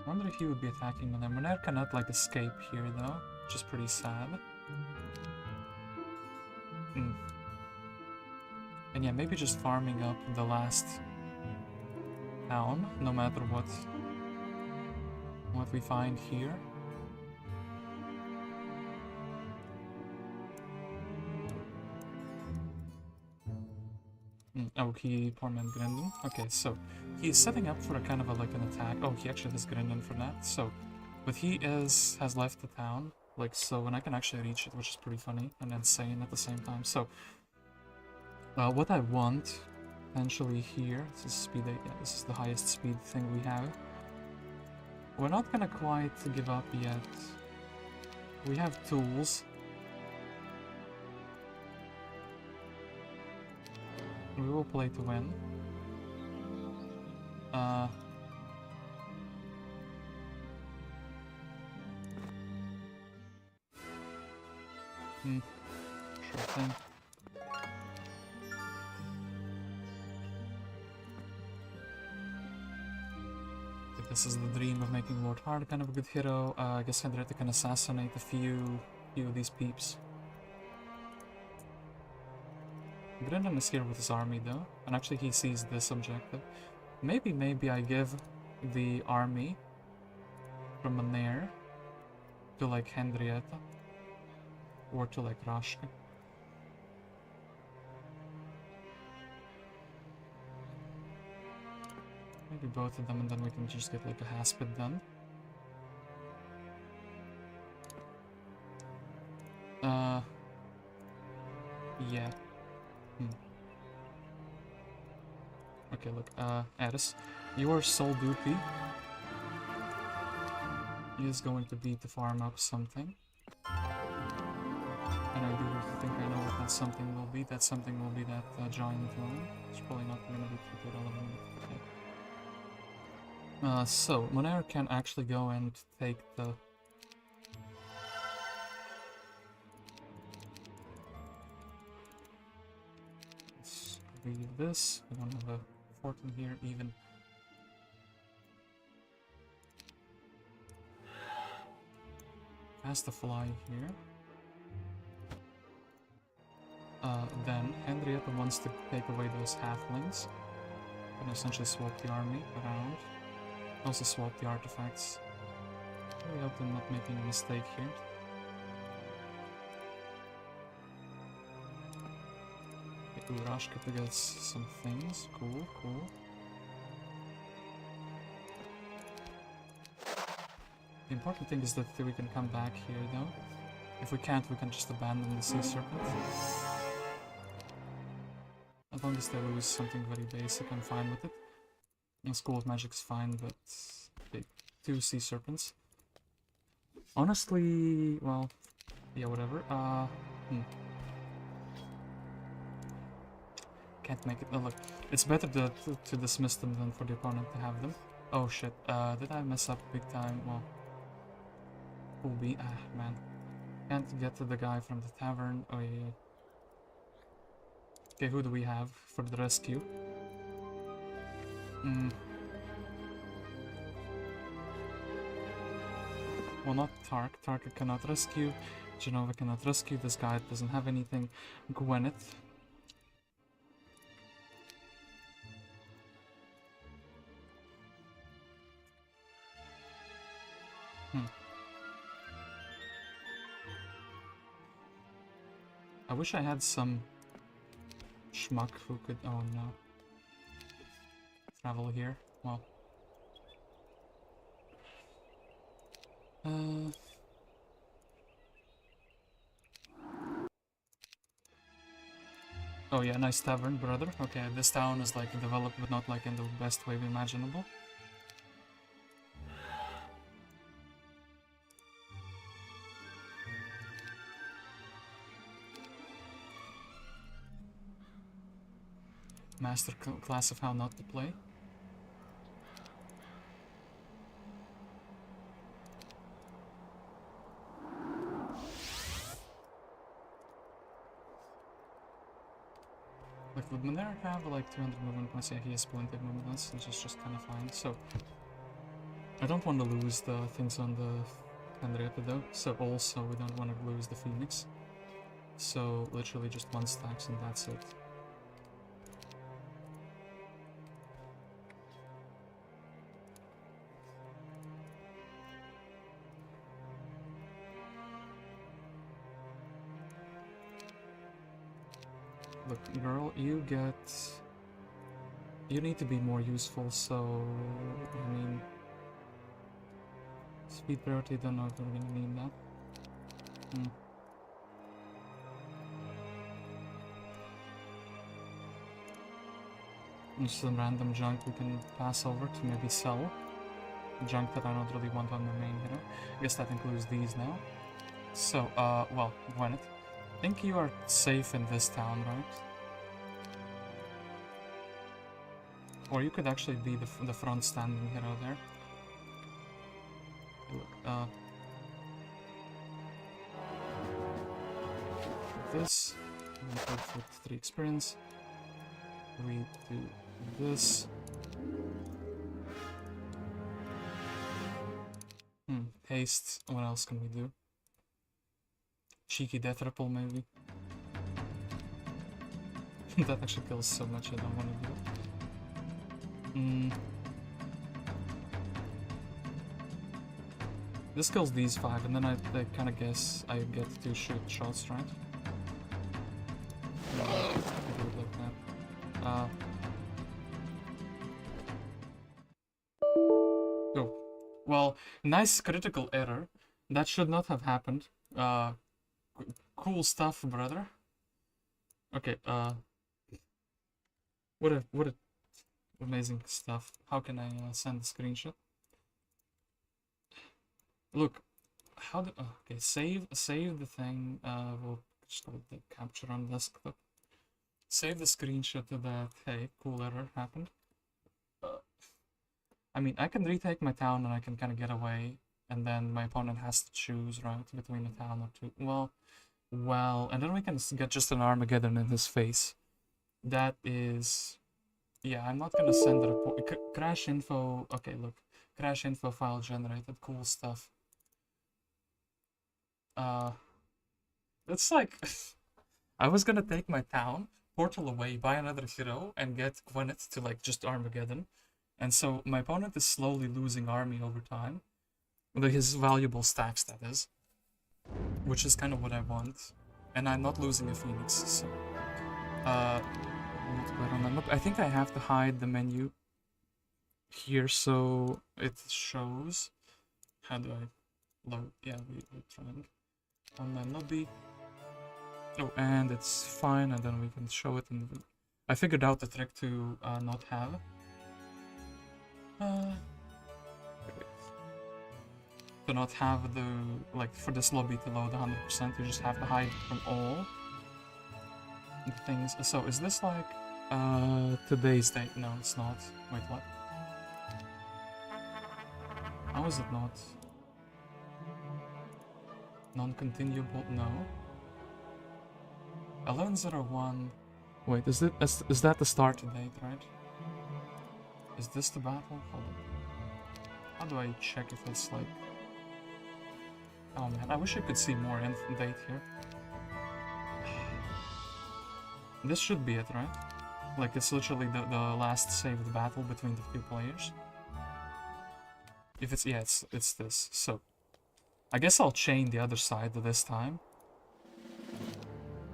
I wonder if he would be attacking Monere. Monere cannot like escape here though, which is pretty sad. And yeah, maybe just farming up the last town, no matter what we find here. Oh, poor man Grindon. Okay, so he is setting up for a kind of a, like an attack. Oh, he actually has Grindon for that. So, but he has left the town, like so, and I can actually reach it, which is pretty funny and insane at the same time. So, what I want potentially here, this is speed 8. Yeah, this is the highest speed thing we have. We're not gonna quite give up yet. We have tools. We will play to win. Sure thing. If this is the dream of making Lord Hard kind of a good hero, I guess Henrietta can assassinate a few of these peeps. Brendan is here with his army though, and actually he sees this objective. Maybe I give the army from Monere to like Henrietta or to like Rashka. Maybe both of them, and then we can just get like a Haspid done. Yeah. Okay, look, Addis, your sole duty is going to be to farm up something. And I do think I know what that something will be. That something will be that giant drone. It's probably not going to be too relevant. Okay. So, Monere can actually go and take the... Let's read this. We don't have a fort in here even. Cast the fly here. Then Henrietta wants to take away those halflings. And essentially swap the army around. Also swap the artifacts. I really hope I'm not making a mistake here. Okay, Urashka to get some things. Cool, cool. The important thing is that we can come back here though. If we can't, we can just abandon the sea serpent. As long as they lose something very basic, I'm fine with it. And School of Magic's fine, but okay, 2 sea serpents. Honestly, well, yeah, whatever. Can't make it. Oh, look, it's better to dismiss them than for the opponent to have them. Oh shit, did I mess up big time? Well, will be, man. Can't get to the guy from the tavern. Oh yeah. Okay, who do we have for the rescue? Well, not Tark. Tark cannot rescue. Genova cannot rescue. This guy doesn't have anything. Gwyneth. I wish I had some schmuck who could... Oh no. Travel here. Well. Oh yeah, nice tavern, brother. Okay, this town is like developed, but not like in the best way imaginable. Master class of how not to play. Like, would Monere have like 200 movement points? Yeah, he has plenty of movement points, which is just kind of fine. So, I don't want to lose the things on the Henrietta though. So also, we don't want to lose the Phoenix. So, literally just 1 stacks and that's it. Look, girl, you need to be more useful, so, I mean, speed priority, don't know if we're gonna need that. Just some random junk we can pass over to maybe sell. Junk that I don't really want on the main hero. I guess that includes these now. So, well, Gwyneth. I think you are safe in this town, right? Or you could actually be the front standing hero there. Look, this. We put 3 experience. We do this. Haste. What else can we do? Cheeky death ripple, maybe. That actually kills so much, I don't want to do it. This kills these 5, and then I kind of guess I get to shoot shots, right? No, I do it like that. Oh. Well, nice critical error. That should not have happened. Cool stuff, brother. Okay, what amazing stuff. How can I send the screenshot? Look, how did... okay, save the thing. We'll just let the capture on desktop. Save the screenshot of that. Hey, cool error happened. I mean, I can retake my town and I can kind of get away, and then my opponent has to choose, right, between a town or two. Well, and then we can get just an Armageddon in his face. That is... yeah, I'm not gonna send the report. Crash info... okay, look. Crash info file generated. Cool stuff. It's like... I was gonna take my town, portal away, buy another hero, and get Gwyneth to, like, just Armageddon. And so my opponent is slowly losing army over time. His valuable stacks, that is. Which is kind of what I want. And I'm not losing a Phoenix, so... not quite on that map. I think I have to hide the menu here so it shows. How do I load? Yeah, we're trying. Online lobby. Oh, and it's fine, and then we can show it. And I figured out the trick to not have. To not have the, like, for this lobby to load 100%, you just have to hide from all things. So is this like today's date? No, it's not. Wait, what? How is it not? Non-continuable? No. 1101. Wait, is that the start date, right? Is this the battle? Hold on. How do I check if it's like... oh man, I wish I could see more info date here. This should be it, right? Like, it's literally the last saved battle between the two players. If it's... yeah, it's this. So, I guess I'll chain the other side this time.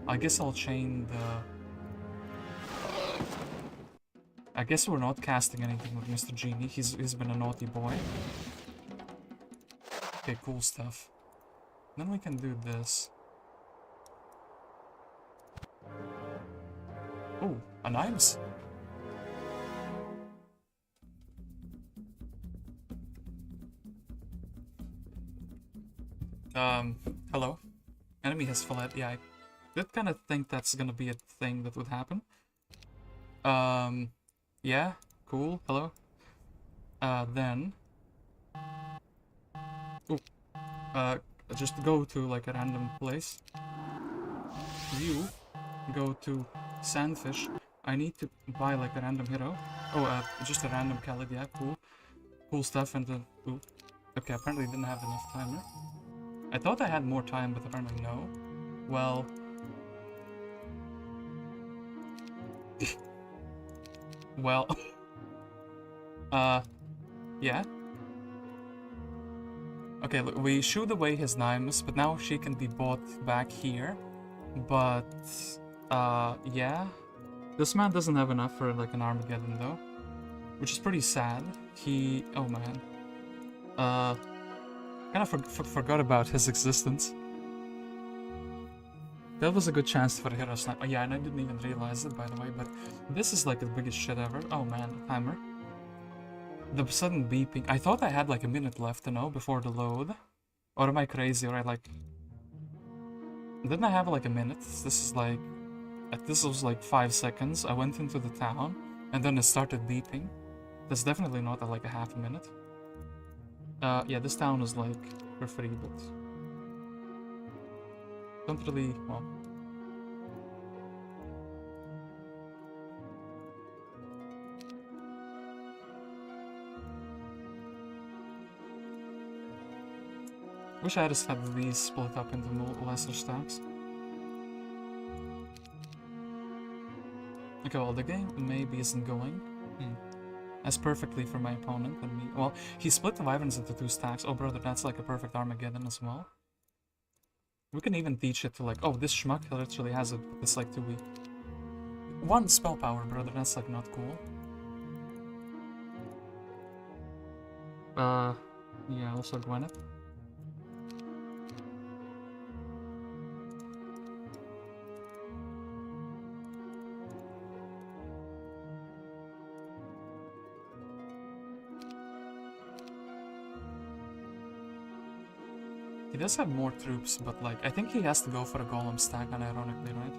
I guess I'll chain the... I guess we're not casting anything with Mr. Genie. He's been a naughty boy. Okay, cool stuff. Then we can do this. Oh, a Nymus. Hello. Enemy has fled. Yeah, I did kind of think that's gonna be a thing that would happen. Yeah, cool. Hello. Then... ooh. Just go to, like, a random place. You go to Sandfish. I need to buy, like, a random hero. Oh, just a random Khalid, yeah, cool. Cool stuff, and then... ooh. Okay, apparently didn't have enough timer. I thought I had more time, but apparently no. Well... well... yeah. Okay, look, we shooed away his Nymus, but now she can be bought back here. But, yeah. This man doesn't have enough for, like, an Armageddon, though. Which is pretty sad. He... oh, man. Kind of forgot about his existence. That was a good chance for a hero snipe. Oh, yeah, and I didn't even realize it, by the way, but this is, like, the biggest shit ever. Oh, man, timer. The sudden beeping. I thought I had like a minute left, you know, before the load. Or am I crazy? Or I like... didn't I have like a minute? This is like... this was like 5 seconds. I went into the town, and then it started beeping. That's definitely not like a half a minute. Yeah, this town is like for free, but... don't really... well... Wish I just had these split up into lesser stacks. Okay, well, the game maybe isn't going as perfectly for my opponent and me. Well, he split the Wyverns into 2 stacks. Oh, brother, that's like a perfect Armageddon as well. We can even teach it to like, oh, this schmuck literally has it's like 2 weak. 1 spell power, brother, that's like not cool. Yeah, also Gwyneth. He does have more troops, but like, I think he has to go for a golem stack, unironically, right?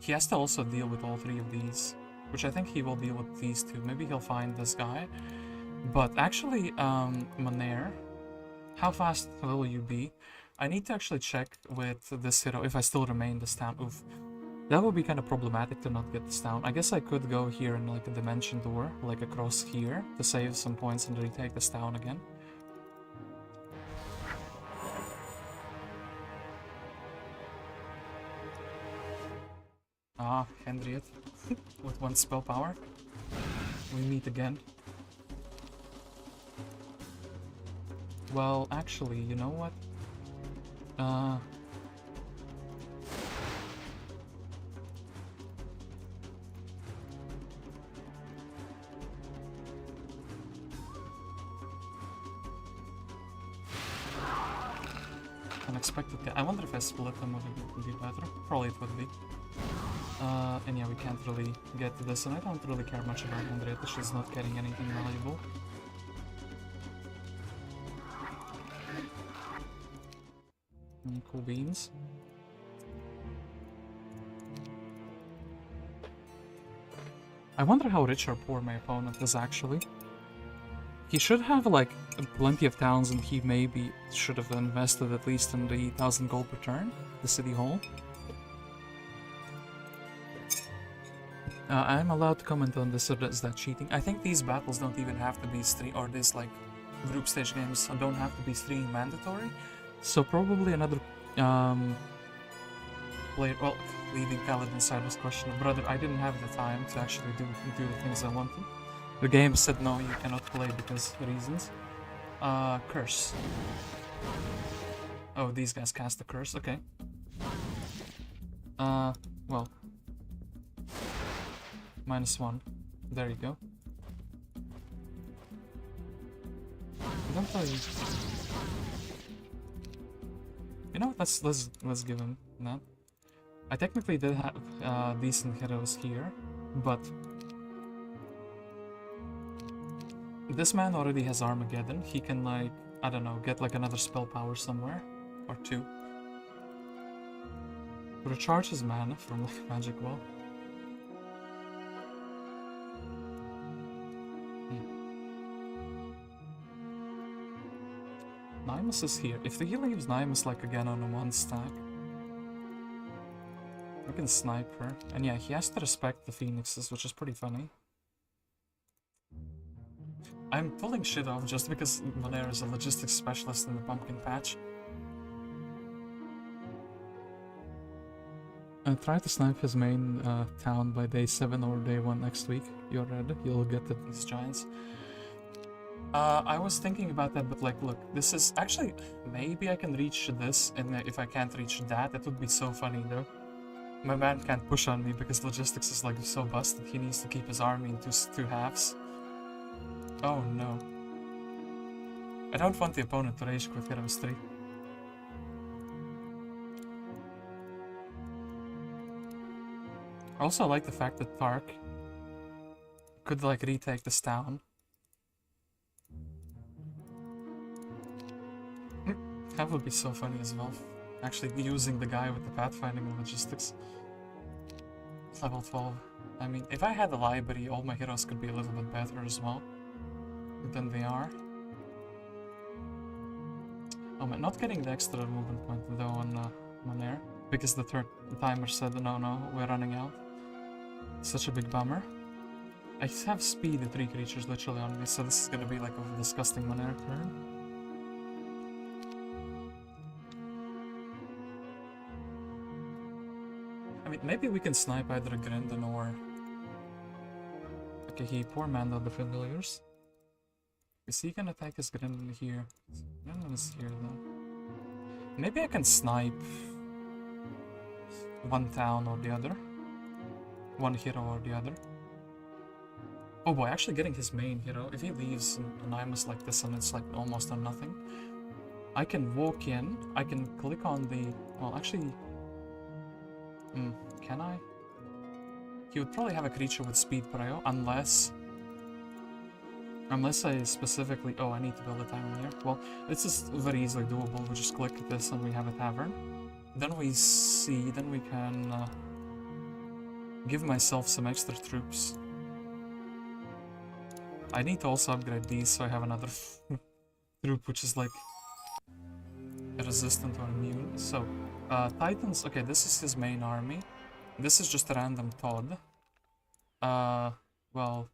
He has to also deal with all 3 of these, which I think he will deal with these 2. Maybe he'll find this guy. But actually, Monere, how fast will you be? I need to actually check with this hero if I still remain this town. Oof. That would be kind of problematic to not get this down. I guess I could go here in like a dimension door, like across here, to save some points and retake this town again. Ah, Henriette, with 1 spell power. We meet again. Well, actually, you know what? Unexpected. I wonder if I split them, would it be better? Probably it would be. And yeah, we can't really get to this, and I don't really care much about Henriette. She's not getting anything valuable. Cool beans. I wonder how rich or poor my opponent is actually. He should have like plenty of towns, and he maybe should have invested at least in the 1,000 gold return, the city hall. I'm allowed to comment on this, or is that cheating? I think these battles don't even have to be stream, or these like group stage games don't have to be stream mandatory. So probably another player, well, leaving Paladin side was questionable. Brother, I didn't have the time to actually do the things I wanted. The game said no, you cannot play because reasons. Curse. Oh, these guys cast the curse, okay. Well. -1. There you go. Don't play. You know what, let's give him that. I technically did have decent heroes here, but this man already has Armageddon. He can like, I don't know, get like another spell power somewhere, or 2. Recharge his mana from like magic wall. Nymus is here. If he leaves Nymus like again on a 1 stack, we can snipe her. And yeah, he has to respect the phoenixes, which is pretty funny. I'm pulling shit off just because Monere is a logistics specialist in the pumpkin patch. Try to snipe his main town by day 7 or day 1 next week. You're ready. You'll get these giants. I was thinking about that, but like, look, this is actually, maybe I can reach this, and if I can't reach that, it would be so funny though. My man can't push on me because logistics is like so busted. He needs to keep his army in two halves. Oh no. I don't want the opponent to rage quit Heroes 3. I also like the fact that Tark could like retake this town. That would be so funny as well. Actually using the guy with the pathfinding and logistics. Level 12. I mean, if I had a library, all my heroes could be a little bit better as well than they are. Oh man, not getting the extra movement point though on Monere, because the third timer said no, we're running out. Such a big bummer. I have speed at 3 creatures literally on me, so this is gonna be like a disgusting Monere turn. mean, maybe we can snipe either Grindon or... Okay, he poor man the familiars. Is he gonna attack his Grindon here? Grindon is here though. Maybe I can snipe one town or the other. One hero or the other. Oh boy, actually getting his main hero. If he leaves Nymus like this and it's like almost on nothing, I can walk in, I can click on the... Well, actually... can I? He would probably have a creature with speed prio, unless I specifically... Oh, I need to build a tavern here. Well, this is very easily doable. We just click this and we have a tavern. Then we see... Then we can give myself some extra troops. I need to also upgrade these so I have another troop which is like resistant or immune. So, Titans... Okay, this is his main army. This is just a random Todd. Well...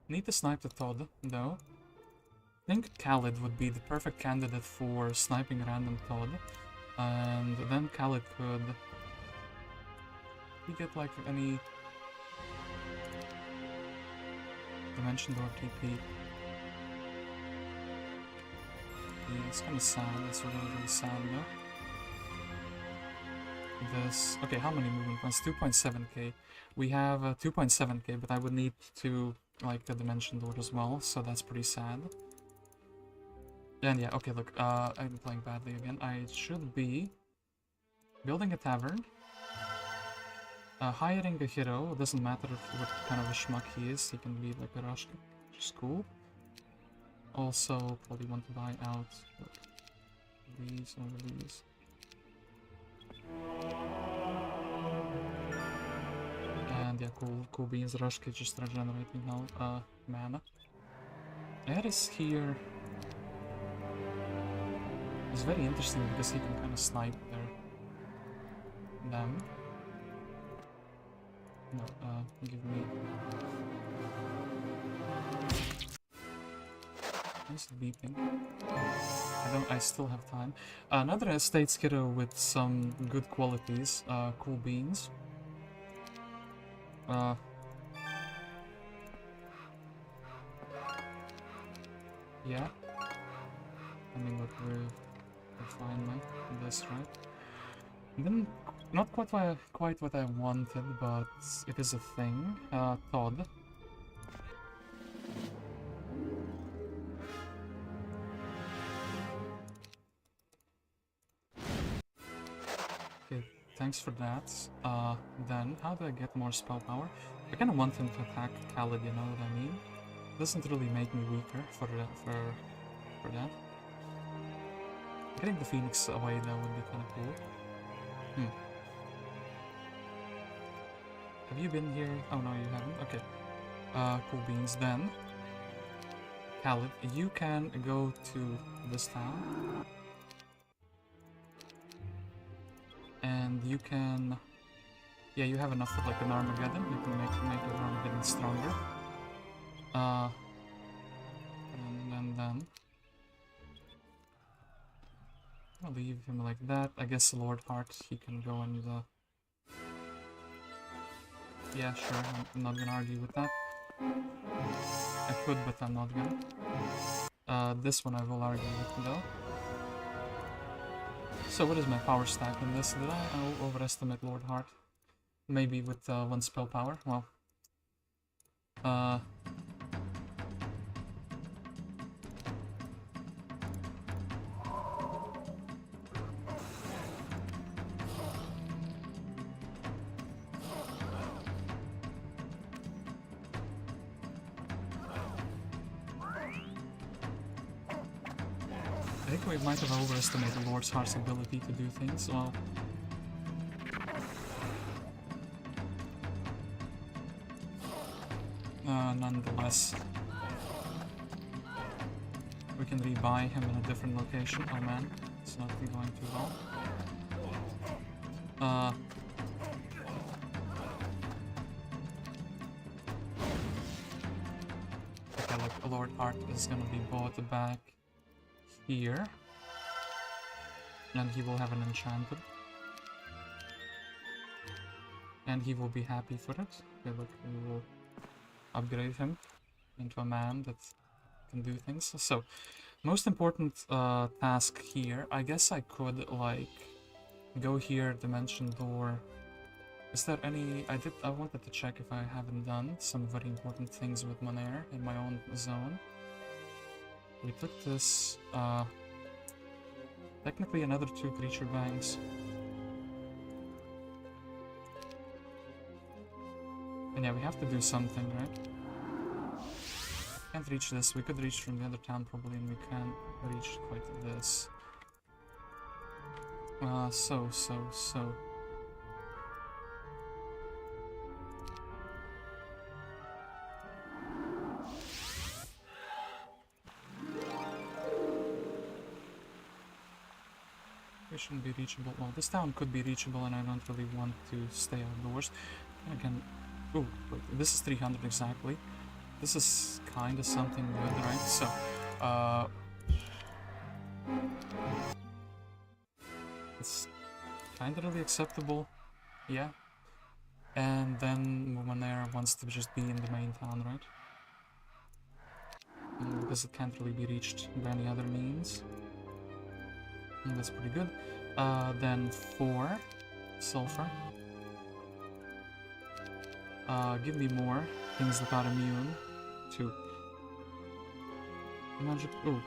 Need to snipe the Todd, though. I think Khalid would be the perfect candidate for sniping random Todd. And then Khalid could... We get like any... Dimension Door TP. Yeah, it's kinda sad, it's really, really sad though. This... Okay, how many movement points? 2.7k. We have 2.7k, but I would need to like the Dimension Door as well, so that's pretty sad. And yeah, okay, look, I'm playing badly again. I should be building a tavern, hiring a hero. It doesn't matter what kind of a schmuck he is, he can be like a Rush, which is cool. Also, probably want to buy out these over these. And yeah, cool beans. Rushki just regenerating now mana. Eris here is very interesting because he can kind of snipe them. No, give me. Nice beeping. I still have time. Another estates hero with some good qualities. Cool beans. Yeah. I mean, look, we're fine with this, right? Then, not quite what I wanted, but it is a thing. Todd. Okay, thanks for that. Then, how do I get more spell power? I kind of want him to attack Khalid, you know what I mean? Doesn't really make me weaker for that. Getting the Phoenix away though would be kind of cool. Have you been here? Oh no, you haven't. Okay. Cool beans. Then, Khalid, you can go to this town, and you can. Yeah, you have enough for like an Armageddon. You can make your Armageddon stronger. And then I'll leave him like that. I guess Lord Heart, he can go and yeah, sure, I'm not gonna argue with that. I could, but I'm not gonna. This one I will argue with though. So what is my power stack in this? Did I overestimate Lord Heart? Maybe with one spell power? Well, I think we might have overestimated Lord Heart's ability to do things. Well, nonetheless, we can rebuy him in a different location. Oh man, it's not going too well. Okay, look, Lord Heart is gonna be bought back here. And he will have an enchanted. And he will be happy for it. Okay, look, we will upgrade him into a man that can do things. So, most important task here, I guess I could, like, go here, dimension door. Is there any... I wanted to check if I haven't done some very important things with Monere in my own zone. We took this, technically another 2 creature banks. And yeah, we have to do something, right? Can't reach this. We could reach from the other town probably, and we can't reach quite this. So. We shouldn't be reachable. Well, this town could be reachable, and I don't really want to stay outdoors. And again, oh, wait, this is 300 exactly. This is kind of something good, right? So, it's kind of really acceptable, yeah. And then Monere wants to just be in the main town, right? Because it can't really be reached by any other means. And that's pretty good. Then 4 sulfur. Give me more things that are immune to magic. Ooh.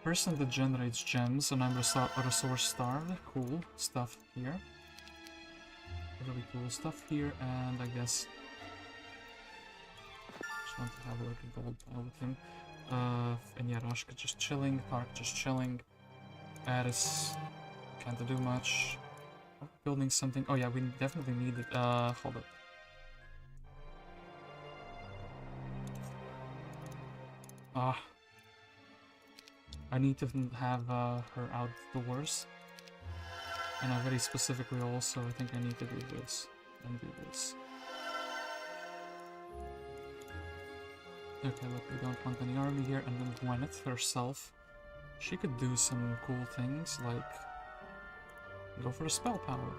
Person that generates gems, and I'm resource starved. Cool stuff here. Really cool stuff here, and I guess just want to have like a gold pile with him. And yeah, Rashka just chilling, Park just chilling. Aris can't do much. Building something. Oh yeah, we definitely need it. Hold up. I need to have her outdoors. And I very specifically also, I think I need to do this and do this. Okay, look, we don't want any army here, and then Gwyneth herself, she could do some cool things, like go for a spell power.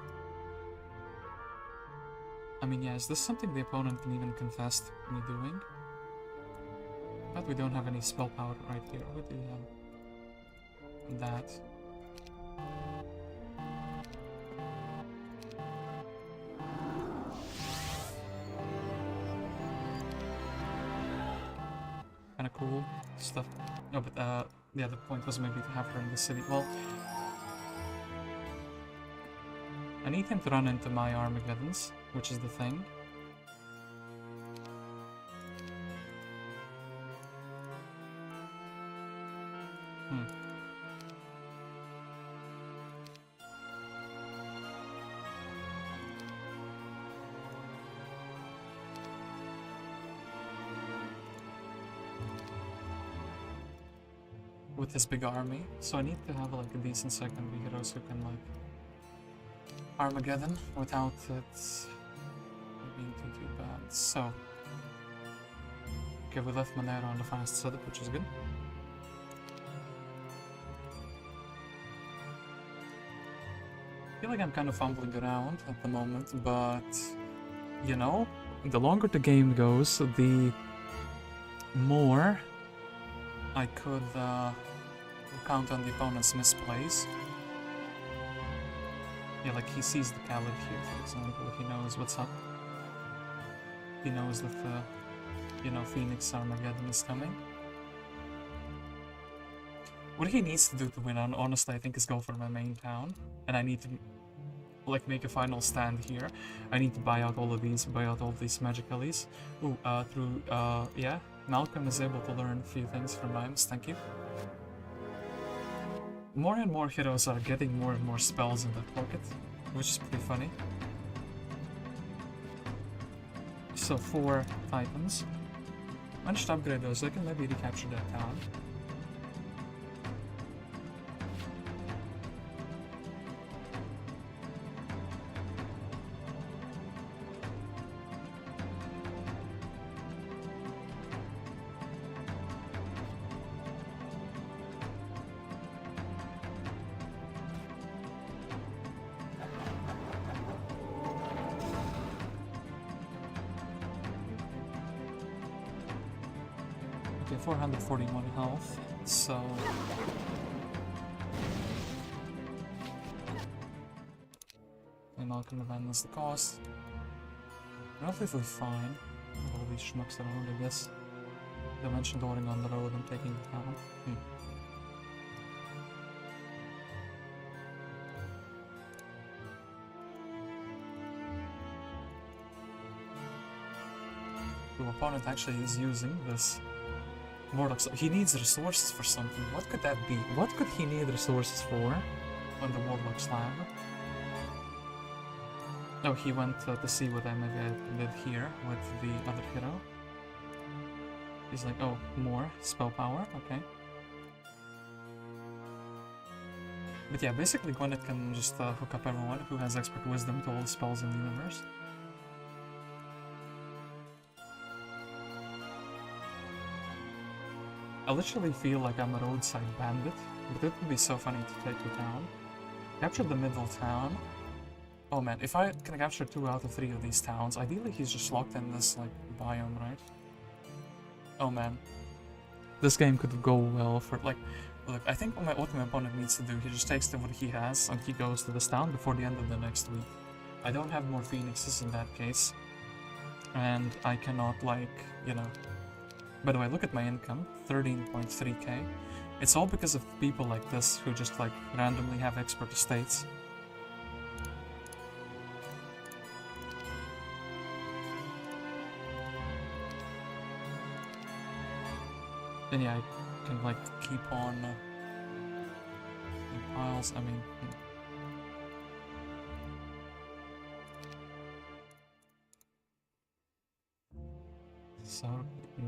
I mean, yeah, is this something the opponent can even confess to me doing? But we don't have any spell power right here. What do we have? That. Kinda cool stuff. No, but yeah, the point was maybe to have her in the city. Well, I need him to run into my Armageddons, which is the thing. With his big army, so I need to have like a decent secondary heroes who can like Armageddon without it being too bad. So okay, we left Monere on the fast setup, which is good. I feel like I'm kind of fumbling around at the moment, but you know, the longer the game goes, the more I could count on the opponent's misplays. Yeah, like he sees the Khaled here, for example. He knows what's up. He knows that you know, Phoenix Armageddon is coming. What he needs to do to win, honestly, I think, is go for my main town, and I need to like make a final stand here. I need to buy out all of these, buy out all these magicalies. Ooh, through yeah, Malcolm is able to learn a few things from Nymus. Thank you. More and more heroes are getting more and more spells in their pocket, which is pretty funny. So 4 Titans. Managed to upgrade those, I can maybe recapture that town. Okay, 441 health, so... And Malcolm abandons the cost. Relatively fine. All these schmucks around, I guess. They mentioned ordering on the road and taking it down. The opponent actually is using this Warlock. So he needs resources for something. What could that be? What could he need resources for on the Warlock slab? Oh, he went to see what I did here with the other hero. He's like, oh, more spell power, okay. But yeah, basically Gwyneth can just hook up everyone who has expert wisdom to all the spells in the universe. I literally feel like I'm a roadside bandit, but it would be so funny to take the town. Capture the middle town. Oh man, if I can capture 2 out of 3 of these towns, ideally he's just locked in this, like, biome, right? Oh man. This game could go well for, like, look, I think what my opponent needs to do, he just takes what he has and he goes to this town before the end of the next week. I don't have more phoenixes in that case. And I cannot, like, you know... By the way, look at my income, 13.3k. It's all because of people like this who just, like, randomly have expert estates. Then yeah, I can like keep on piles. I mean, so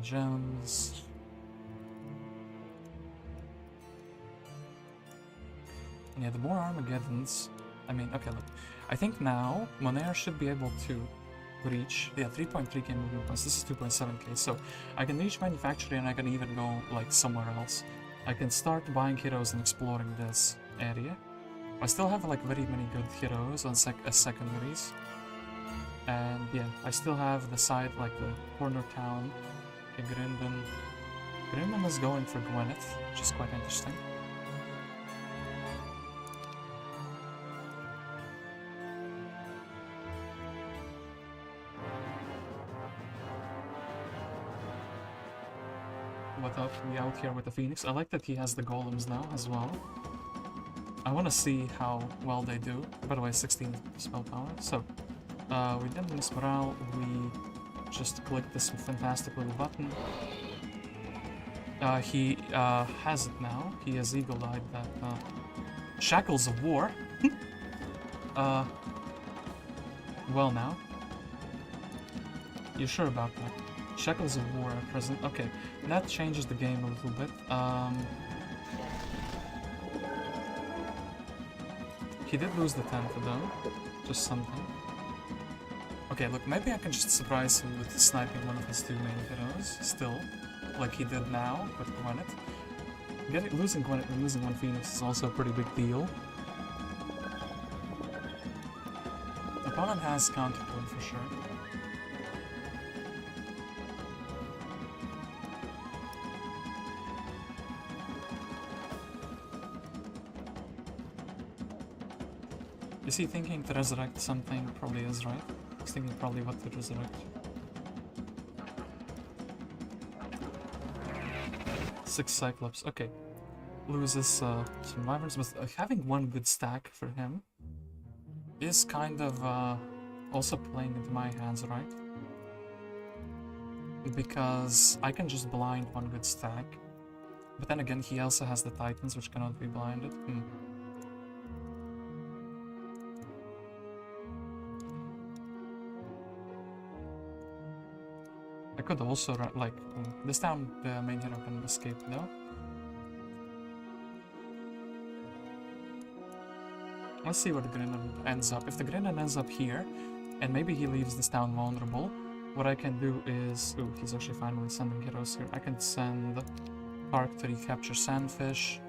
gems. Yeah, the more Armageddons. I mean, okay, look. I think now Monere should be able to reach, yeah, 3.3k movement points. This is 2.7k, so I can reach manufacturing and I can even go like somewhere else. I can start buying heroes and exploring this area. I still have like very many good heroes on as secondaries, and yeah, I still have the side, like the corner town. Okay, Grindon is going for Gwyneth, which is quite interesting. What up? We out here with the Phoenix. I like that he has the golems now as well. I want to see how well they do. By the way, 16 spell power. So, we did miss morale. We just clicked this fantastic little button. He has it now. He has eagle-eyed that Shackles of War. Well now. You sure about that? Shackles of War are present. Okay, that changes the game a little bit. He did lose the 10th though. Just something. Okay, look, maybe I can just surprise him with sniping one of his 2 main heroes, still. Like he did now with Gwyneth. Losing Gwyneth and losing one Phoenix is also a pretty big deal. The opponent has counterpoint for sure. Is he thinking to resurrect something? Probably is, right? He's thinking probably what to resurrect. 6 Cyclops, okay. Loses some Wyverns, but having one good stack for him is kind of also playing into my hands, right? Because I can just blind one good stack. But then again, he also has the Titans, which cannot be blinded. I could also, like, this time the main hero can escape though. Let's see where the Grindon ends up. If the Grindon ends up here, and maybe he leaves this town vulnerable, what I can do is... Ooh, he's actually finally sending heroes here. I can send Park to recapture Sandfish.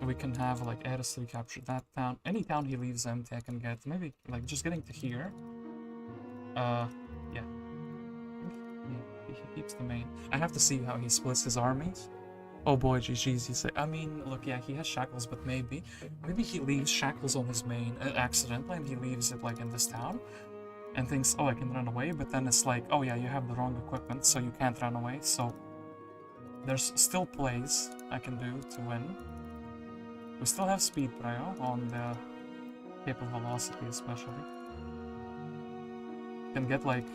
We can have, like, Eris to recapture that town. Any town he leaves empty I can get. Maybe, like, just getting to here. Yeah. he keeps the main. I have to see how he splits his armies. Oh boy, GG's, he said. I mean, look, yeah, he has shackles, but maybe he leaves shackles on his main accidentally, and he leaves it like in this town, and thinks, oh, I can run away. But then it's like, oh yeah, you have the wrong equipment, so you can't run away. So there's still plays I can do to win. We still have speed prio on the Cape of Velocity, especially. Can get like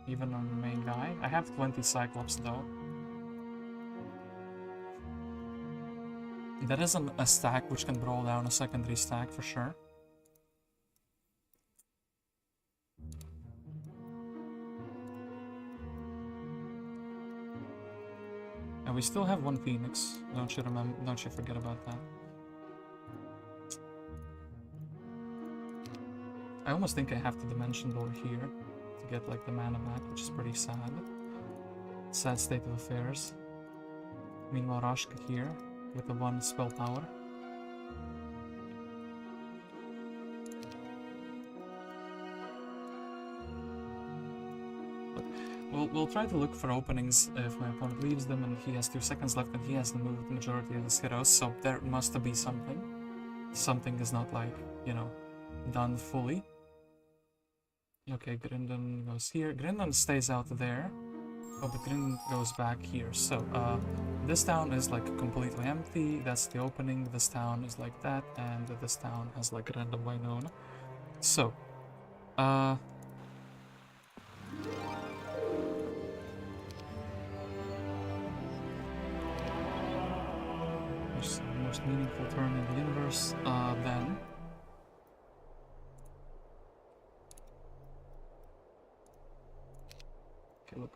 even on the main guy. I have 20 Cyclops though. That is a stack which can brawl down a secondary stack for sure. And we still have one Phoenix. Don't you forget about that. I almost think I have to Dimension Door here to get like the mana back, which is pretty sad. Sad state of affairs. Meanwhile, Rashka here with the 1 spell power. But we'll try to look for openings if my opponent leaves them and he has 2 seconds left and he has to move the majority of his heroes, so there must be something. Something is not like, you know, done fully. Okay, Grindon goes here. Grindon stays out there. Oh, but Grindon goes back here. So, this town is like completely empty. That's the opening. This town is like that. And this town has like random Winona. So, there's the most meaningful turn in the universe. Then. Look,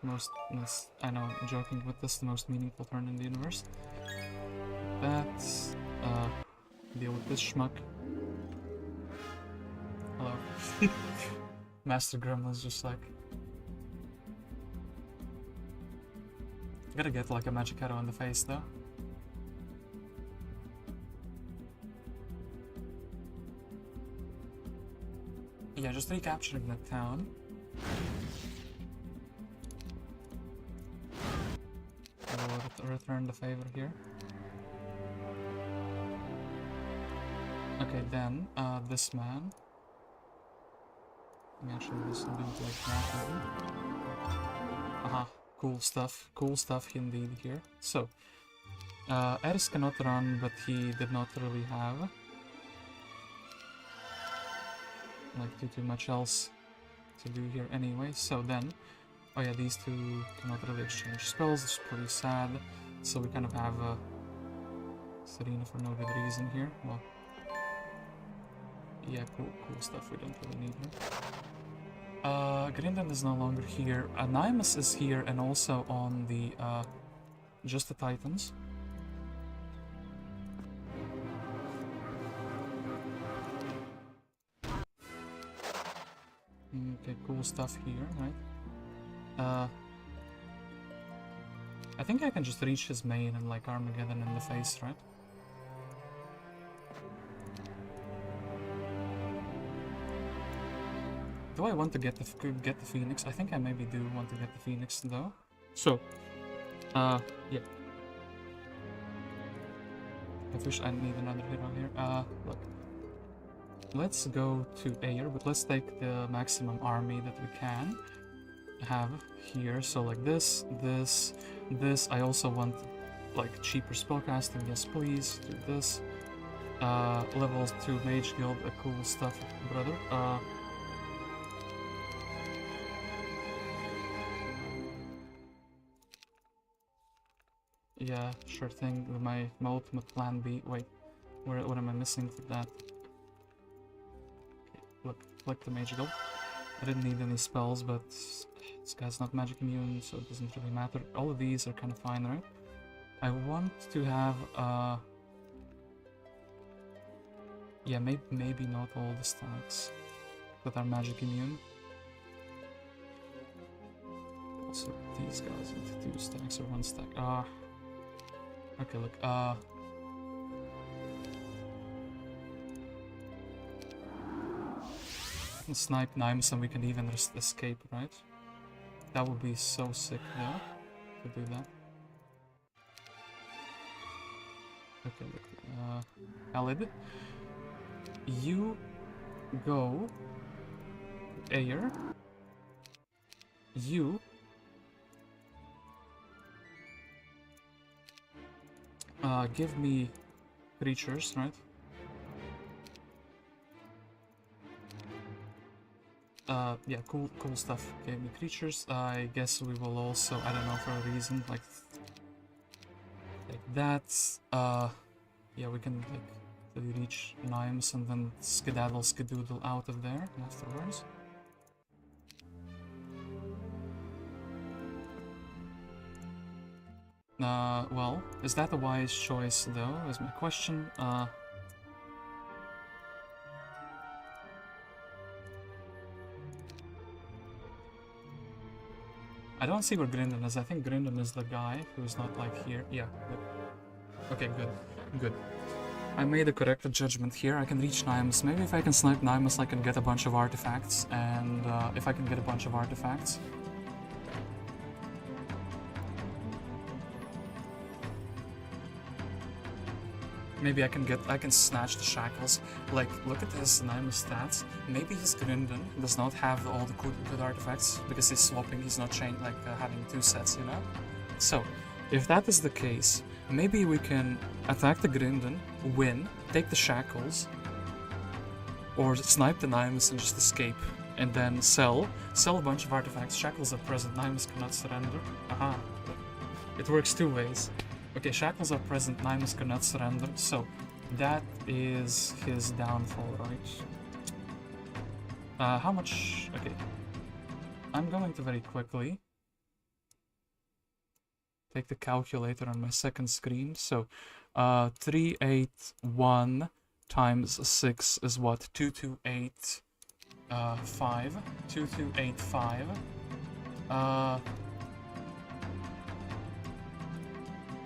I know I'm joking with this, the most meaningful turn in the universe. That's, deal with this schmuck. Hello. Master Gremlin's just like... Gotta get like a magic arrow in the face though. Yeah, just recapturing that town. Return the favor here. Okay, then this man. Let me actually just do it like that. Aha, cool stuff indeed here. So, Eris cannot run, but he did not really have like too much else to do here anyway. So then. Oh yeah, these two cannot really exchange spells, it's pretty sad. So we kind of have a Serena for no good reason here. Well, yeah, cool stuff, we don't really need her. Grindon is no longer here. Nymus is here and also on the, just the Titans. Okay, cool stuff here, right? I think I can just reach his main and like Armageddon in the face, right? Do I want to get the Phoenix? I think I maybe do want to get the Phoenix though. So, yeah. I wish I need another hero here. Look. Let's go to Air, but let's take the maximum army that we can have here. So like this. I also want like cheaper spellcasting. Yes, please do this. Level 2 Mage Guild, cool stuff, brother. Yeah, sure thing. My ultimate plan B. Wait, what am I missing for that? Okay, look, like the Mage Guild. I didn't need any spells, but this guy's not magic immune, so it doesn't really matter. All of these are kind of fine, right? I want to have, yeah, maybe not all the stacks that are magic immune. Also, these guys into 2 stacks or 1 stack. Okay, look, snipe Nymus and we can even escape, right? That would be so sick, though, to do that. Okay, look. Alid, you go air. You give me creatures, right? Yeah, cool stuff. Gave me creatures. I guess we will also, I don't know, for a reason, like that. Yeah, we can like reach Nymus and then skedaddle out of there afterwards. Well, is that a wise choice though, is my question. I don't see where Grindon is. I think Grindon is the guy who's not like here. Yeah, look. Okay, good. I made a correct judgment here. I can reach Nymus. Maybe if I can snipe Nymus, I can get a bunch of artifacts. And if I can get a bunch of artifacts, maybe I can snatch the shackles. Like, look at his Nymus stats. Maybe his Grindon does not have all the good artifacts because he's swapping. He's not having two sets, you know. So, if that is the case, maybe we can attack the Grindon, win, take the shackles, or snipe the Nymus and just escape, and then sell a bunch of artifacts. Shackles are present. Nymus cannot surrender. Aha. It works two ways. Okay, shackles are present, Nymus cannot surrender, so that is his downfall, right? How much... Okay. I'm going to very quickly take the calculator on my second screen, so 381 times 6 is what? 2285. 2285.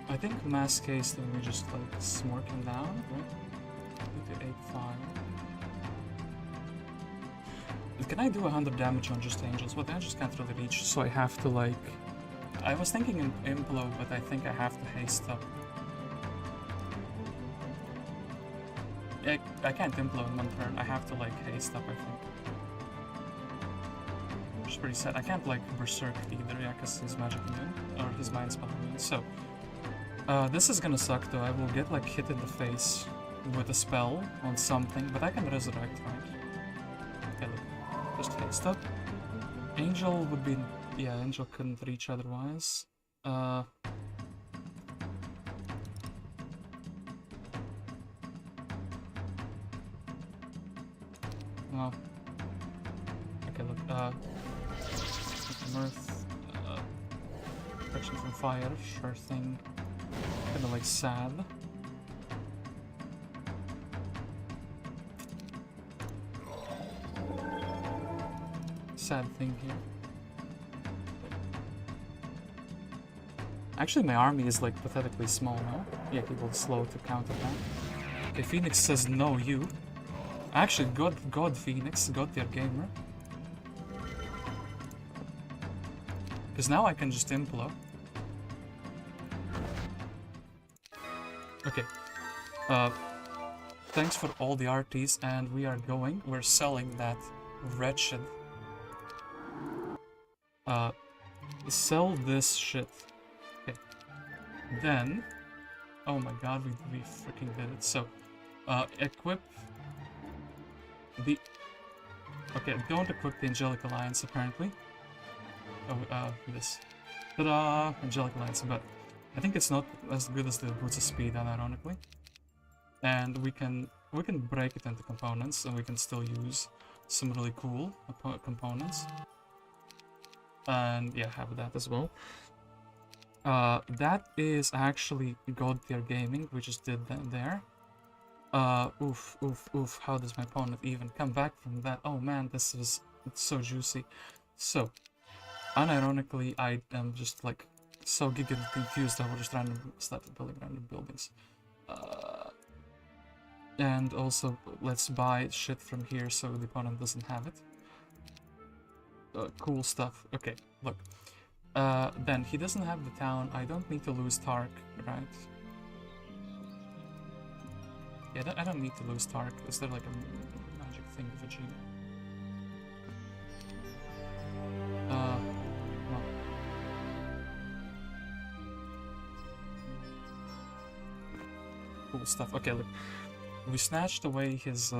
I think mass case, then we just like smork him down, right? 2285. Can I do 100 damage on just angels? Well, the angels can't really reach, so I have to like... I was thinking in Implo, but I think I have to haste up. I can't Implo in one turn, I have to like haste up, I think. Which is pretty sad. I can't like Berserk either, yeah, because he's magic immune, or his mind spell immune, so... this is gonna suck though. I will get like hit in the face with a spell on something, but I can resurrect, right? Okay, look. Just haste up. Angel would be... Yeah, Angel couldn't reach otherwise. Well... Okay, look, Mirth... protection from fire, sure thing. Kinda like sad. Sad thing here. Actually, my army is like pathetically small now. Yeah, people slow to counter that. Okay, Phoenix says no, you. Actually, God Phoenix, God tier gamer. Because now I can just Implo. Okay. Thanks for all the RTs, and we're selling that wretched. Sell this shit. Okay. Then, oh my god, we freaking did it. So, equip the... Okay, don't equip the Angelic Alliance, apparently. Oh, this. Ta-da! Angelic Alliance, but I think it's not as good as the Boots of Speed, unironically. And we can break it into components, and we can still use some really cool components. And yeah, have that as well. That is actually God tier gaming. We just did that there. Oof. How does my opponent even come back from that? Oh man, it's so juicy. So, unironically, I am just like so giga confused that we're just start building random buildings. And also, let's buy shit from here so the opponent doesn't have it. cool stuff. Okay, look. Then he doesn't have the town. I don't need to lose Tark, right? Yeah, I don't need to lose Tark. Is there like a magic thing of a G? Well. Cool stuff. Okay, look. We snatched away his,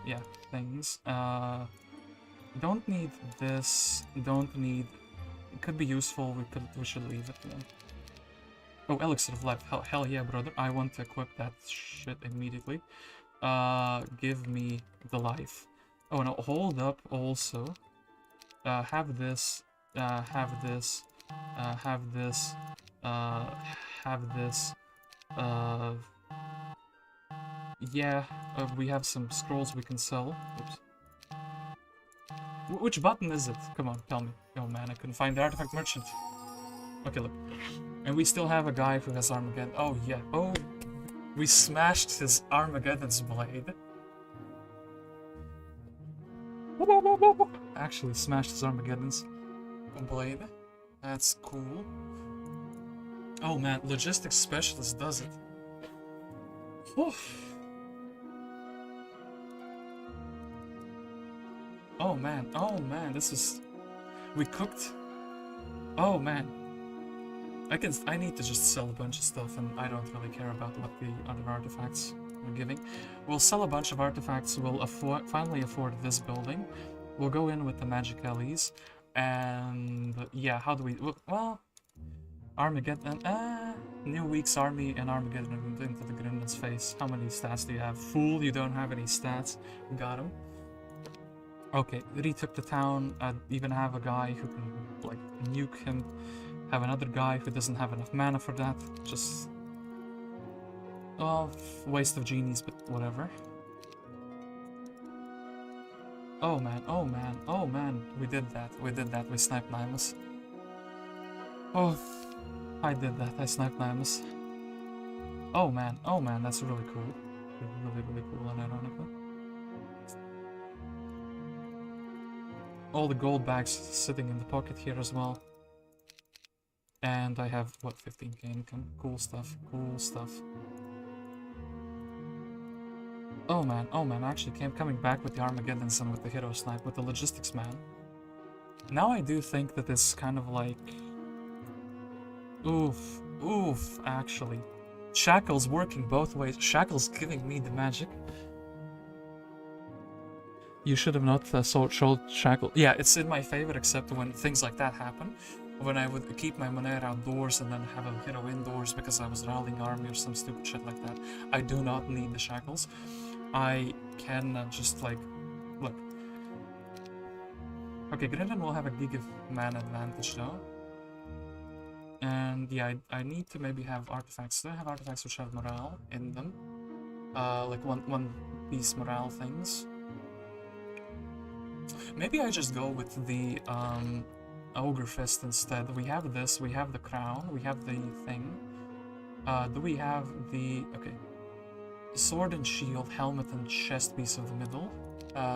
yeah, things. Don't need this. Don't need... It could be useful. We should leave it then. Oh, Elixir of Life. Hell yeah, brother. I want to equip that shit immediately. Give me the life. Oh, no, hold up also. Have this. Have this. Have this. Have this. Yeah, we have some scrolls we can sell. Oops. Which button is it? Come on, tell me. Oh man, I couldn't find the artifact merchant. Okay, look. And we still have a guy who has Armageddon. Oh, yeah. Oh, we smashed his Armageddon's blade. Actually smashed his Armageddon's blade. That's cool. Oh man, logistics specialist does it. Oof. Oh man, this is... We cooked... Oh man. I need to just sell a bunch of stuff, and I don't really care about what the other artifacts are giving. We'll sell a bunch of artifacts, we'll finally afford this building. We'll go in with the magic alleys, and... Yeah, how do we... Well... Armageddon... New Week's army and Armageddon into the Gremlin's face. How many stats do you have? Fool, you don't have any stats. Got him. Okay, retook the town. Even have a guy who can, like, nuke him. Have another guy who doesn't have enough mana for that. Just... Well, waste of genies, but whatever. Oh man, oh man, oh man. We did that, we sniped Nymus. Oh, I did that, I sniped Nymus. Oh man, that's really cool. Really cool, and ironically. All the gold bags sitting in the pocket here as well. And I have, what, 15k income. Cool stuff, cool stuff. Oh man, I actually coming back with the Armageddons and with the Hero Snipe, with the Logistics Man. Now I do think that it's kind of like... Oof, actually. Shackle's working both ways. Shackle's giving me the magic. You should have not sold Shackle. Yeah, it's in my favor, except when things like that happen. When I would keep my Monere outdoors and then have a hero indoors because I was rallying army or some stupid shit like that. I do not need the shackles. I can just like... Look. Okay, Grennan will have a gig of mana advantage though. And yeah, I need to maybe have artifacts. Do I have artifacts which have morale in them? Like one piece morale things. Maybe I just go with the Ogre Fist instead. We have this, we have the crown, we have the thing. Do we have the... Okay. Sword and shield, helmet and chest piece of the middle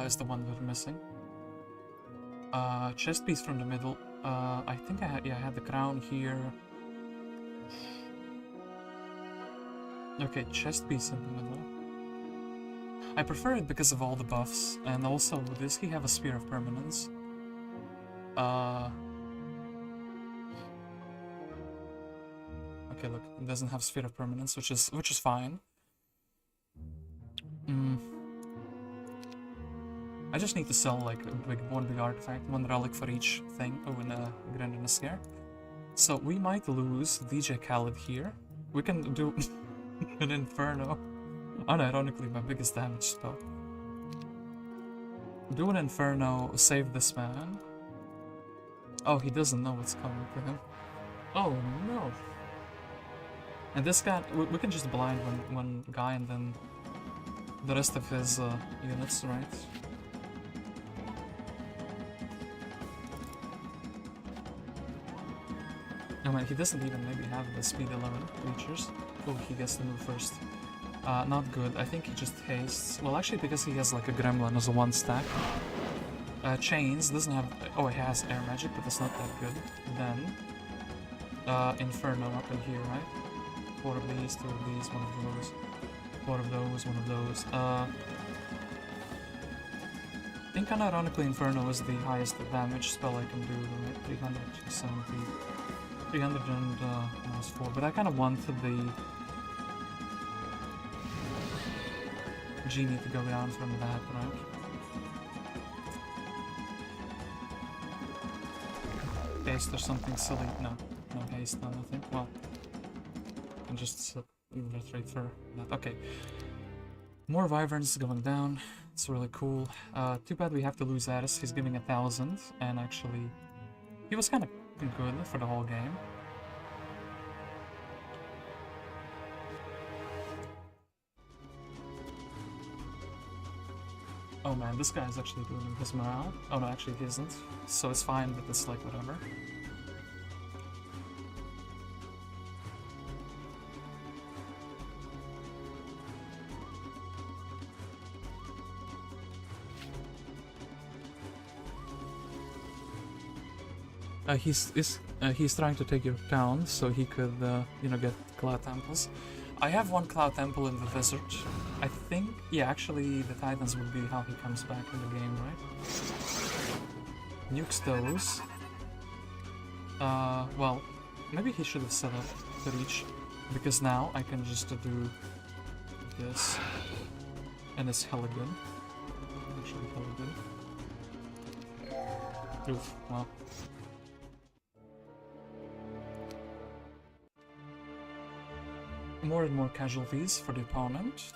is the one we're missing. Chest piece from the middle. I think I had the crown here. Okay, chest piece in the middle. I prefer it because of all the buffs, and also does he have a Spear of Permanence? Okay, look, it doesn't have Sphere of Permanence, which is fine. I just need to sell like one big artifact, one relic for each thing. Oh, and a Grand and a Scare. So we might lose DJ Khaled here. We can do an Inferno. Unironically, my biggest damage spell. Do an Inferno, save this man. Oh, he doesn't know what's coming to him. Oh no. And this guy, we can just blind one guy and then the rest of his units, right? Oh man, he doesn't even maybe have the speed 11 creatures. Oh, he gets to move first. Not good. I think he just hastes. Well, actually, because he has like a gremlin as a one stack. Chains doesn't have... Oh, it has air magic, but it's not that good. Then, Inferno up in here, right? 4 of these, 2 of these, 1 of those. 4 of those, 1 of those. I think unironically Inferno is the highest damage spell I can do, right? 300, 270, 300 and minus 4. But I kind of wanted the Genie to go down from that, right? Haste or something silly. No haste, no nothing. Well, I can just retreat for that. Okay. More Wyverns going down. It's really cool. Too bad we have to lose Aris. He's giving 1,000, and actually, he was kind of good for the whole game. Oh man, this guy is actually doing his morale. Oh no, actually he isn't. So it's fine, but it's like whatever. He's trying to take your town so he could, you know, get Cloud Temples. I have 1 Cloud Temple in the desert. I think, yeah, actually the Titans would be how he comes back in the game, right? Nukes those. Well, maybe he should have set up the reach, because now I can just do this, and it's hella good. Actually hella good. Oof, well. More and more casualties for the opponent.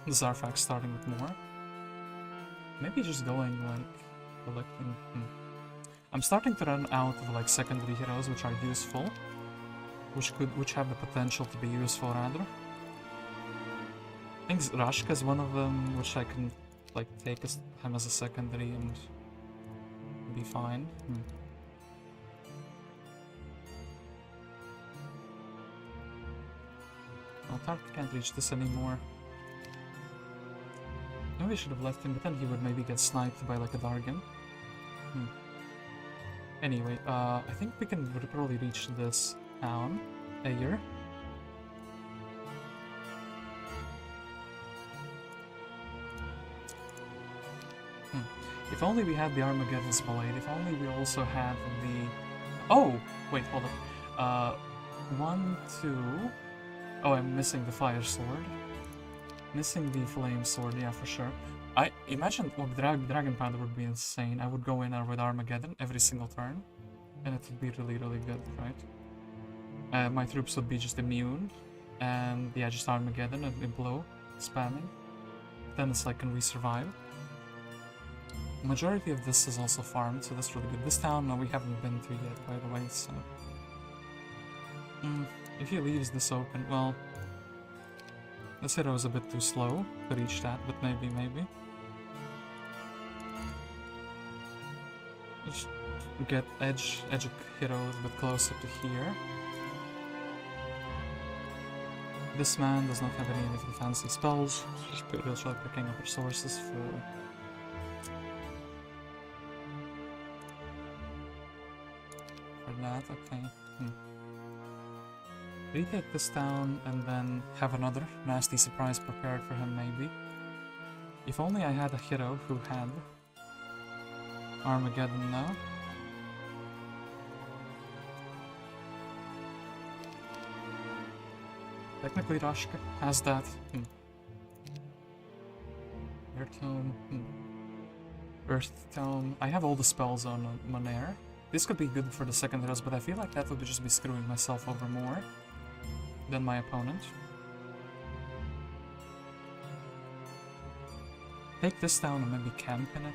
The Zarfax starting with more. Maybe just going like collecting. I'm starting to run out of like secondary heroes which are useful, which have the potential to be useful rather. I think Rashka is one of them, which I can like take him as a secondary and be fine. Tark can't reach this anymore. Maybe I should have left him, but then he would maybe get sniped by like a Dargan. Anyway, I think we can probably reach this town here. If only we had the Armageddon's Blade, if only we also had the... Oh! Wait, hold up. 1, 2... Oh, I'm missing the Fire Sword. Missing the Flame Sword, yeah, for sure. I imagine, well, Dragon Powder would be insane. I would go in there with Armageddon every single turn, and it would be really, really good, right? My troops would be just immune, and yeah, just Armageddon and blow, spamming. Then it's like, can we survive? Majority of this is also farmed, so that's really good. This town, no, we haven't been to yet, by the way, so... If he leaves this open, well... This hero is a bit too slow to reach that, but maybe. Just get edge of hero a bit closer to here. This man does not have any of the fancy spells, just purely picking up resources for... that, okay. Retake this town and then have another nasty surprise prepared for him, maybe. If only I had a hero who had Armageddon now. Technically Rashka has that. Air Tome. Earth Tome. I have all the spells on Monere. This could be good for the second heroes, but I feel like that would just be screwing myself over more than my opponent. Take this down and maybe camp in it.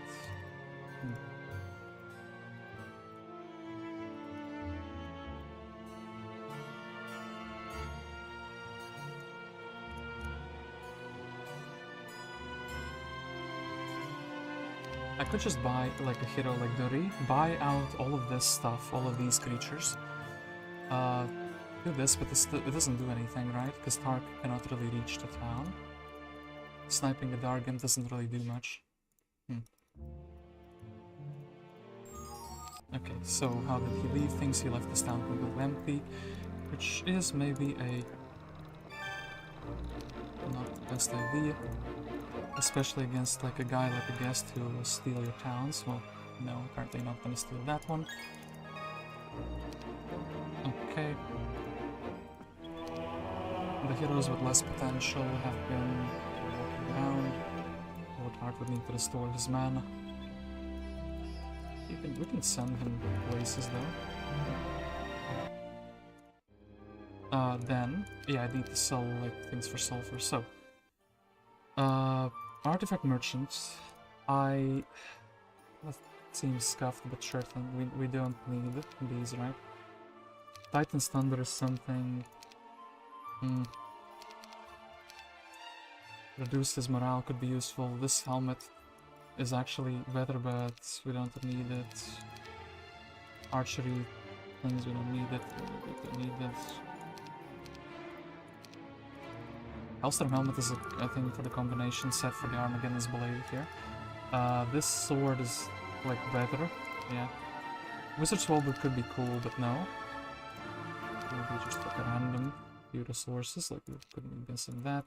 I could just buy like a hero like Duri, buy out all of this stuff, all of these creatures. Do this, but it doesn't do anything, right? Because Tark cannot really reach the town. sniping a Dargan doesn't really do much. Okay, so how did he leave things? He left this town completely empty, which is maybe a not the best idea, especially against like a guy like a guest who will steal your towns. Well, no, apparently not gonna steal that one. Okay. The heroes with less potential have been walking around. Lord Hart would need to restore his mana. We can send him places though. Then, yeah, I need to sell like things for sulfur. So, artifact merchants. That seems scuffed, but sure thing. We don't need these, right? Titan's Thunder is something. Reduce his morale could be useful. This helmet is actually better, but we don't need it. Archery things, we don't need it. We don't need it. Hellstorm helmet is a thing for the combination set for the Armageddon's blade here. This sword is like better, yeah. Wizard's Wallbook could be cool, but no. Maybe just like a random few resources, like we couldn't be missing that.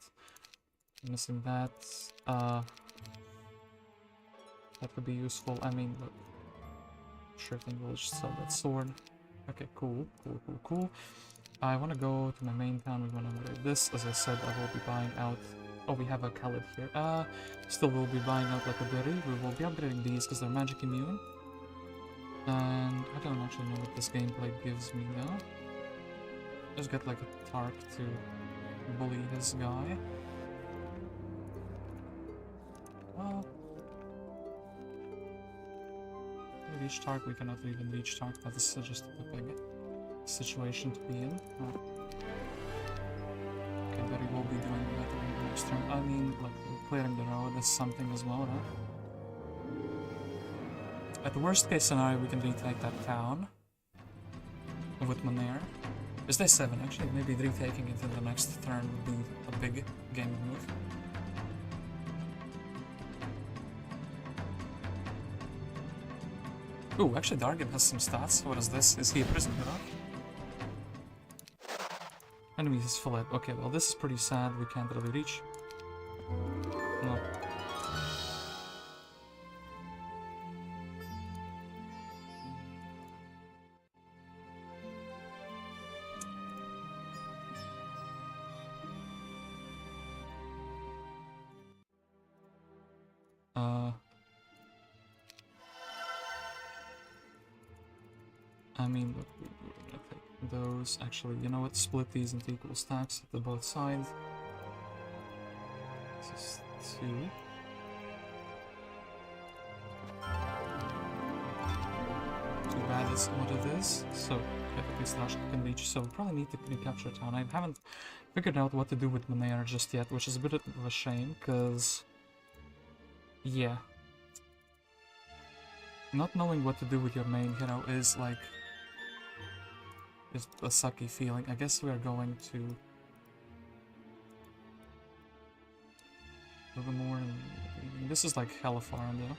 Missing that. That could be useful. I mean, look, sure thing, we'll just sell that sword. Okay, cool. I want to go to my main town. We want to upgrade this. As I said, I will be buying out. Oh, we have a Khalid here. Still, we'll be buying out like a berry. We will be upgrading these because they're magic immune. And I don't actually know what this gameplay gives me though. Just get like a Tark to bully his guy. Well, reach Tark, we cannot even reach Tark. That is just a big situation to be in. Okay, but he will be doing better in the next turn. I mean, like, clearing the road is something as well, right? At the worst case scenario, we can retake that town with Monere. Is day 7 actually? Maybe retaking it in the next turn would be a big game move. Ooh, actually Dargan has some stats. What is this? Is he a prison hero? Enemy is fled. Okay, well this is pretty sad. We can't really reach. No. I mean, look, we're gonna take those. Actually, you know what? Split these into equal stacks at both sides. This is 2. Too bad is what it is. So, at least Rush can reach. So, we probably need to recapture a town. I haven't figured out what to do with Monere just yet, which is a bit of a shame, because... yeah. Not knowing what to do with your main hero is like... it's a sucky feeling. I guess we are going to... Livermore. This is like hella far, though.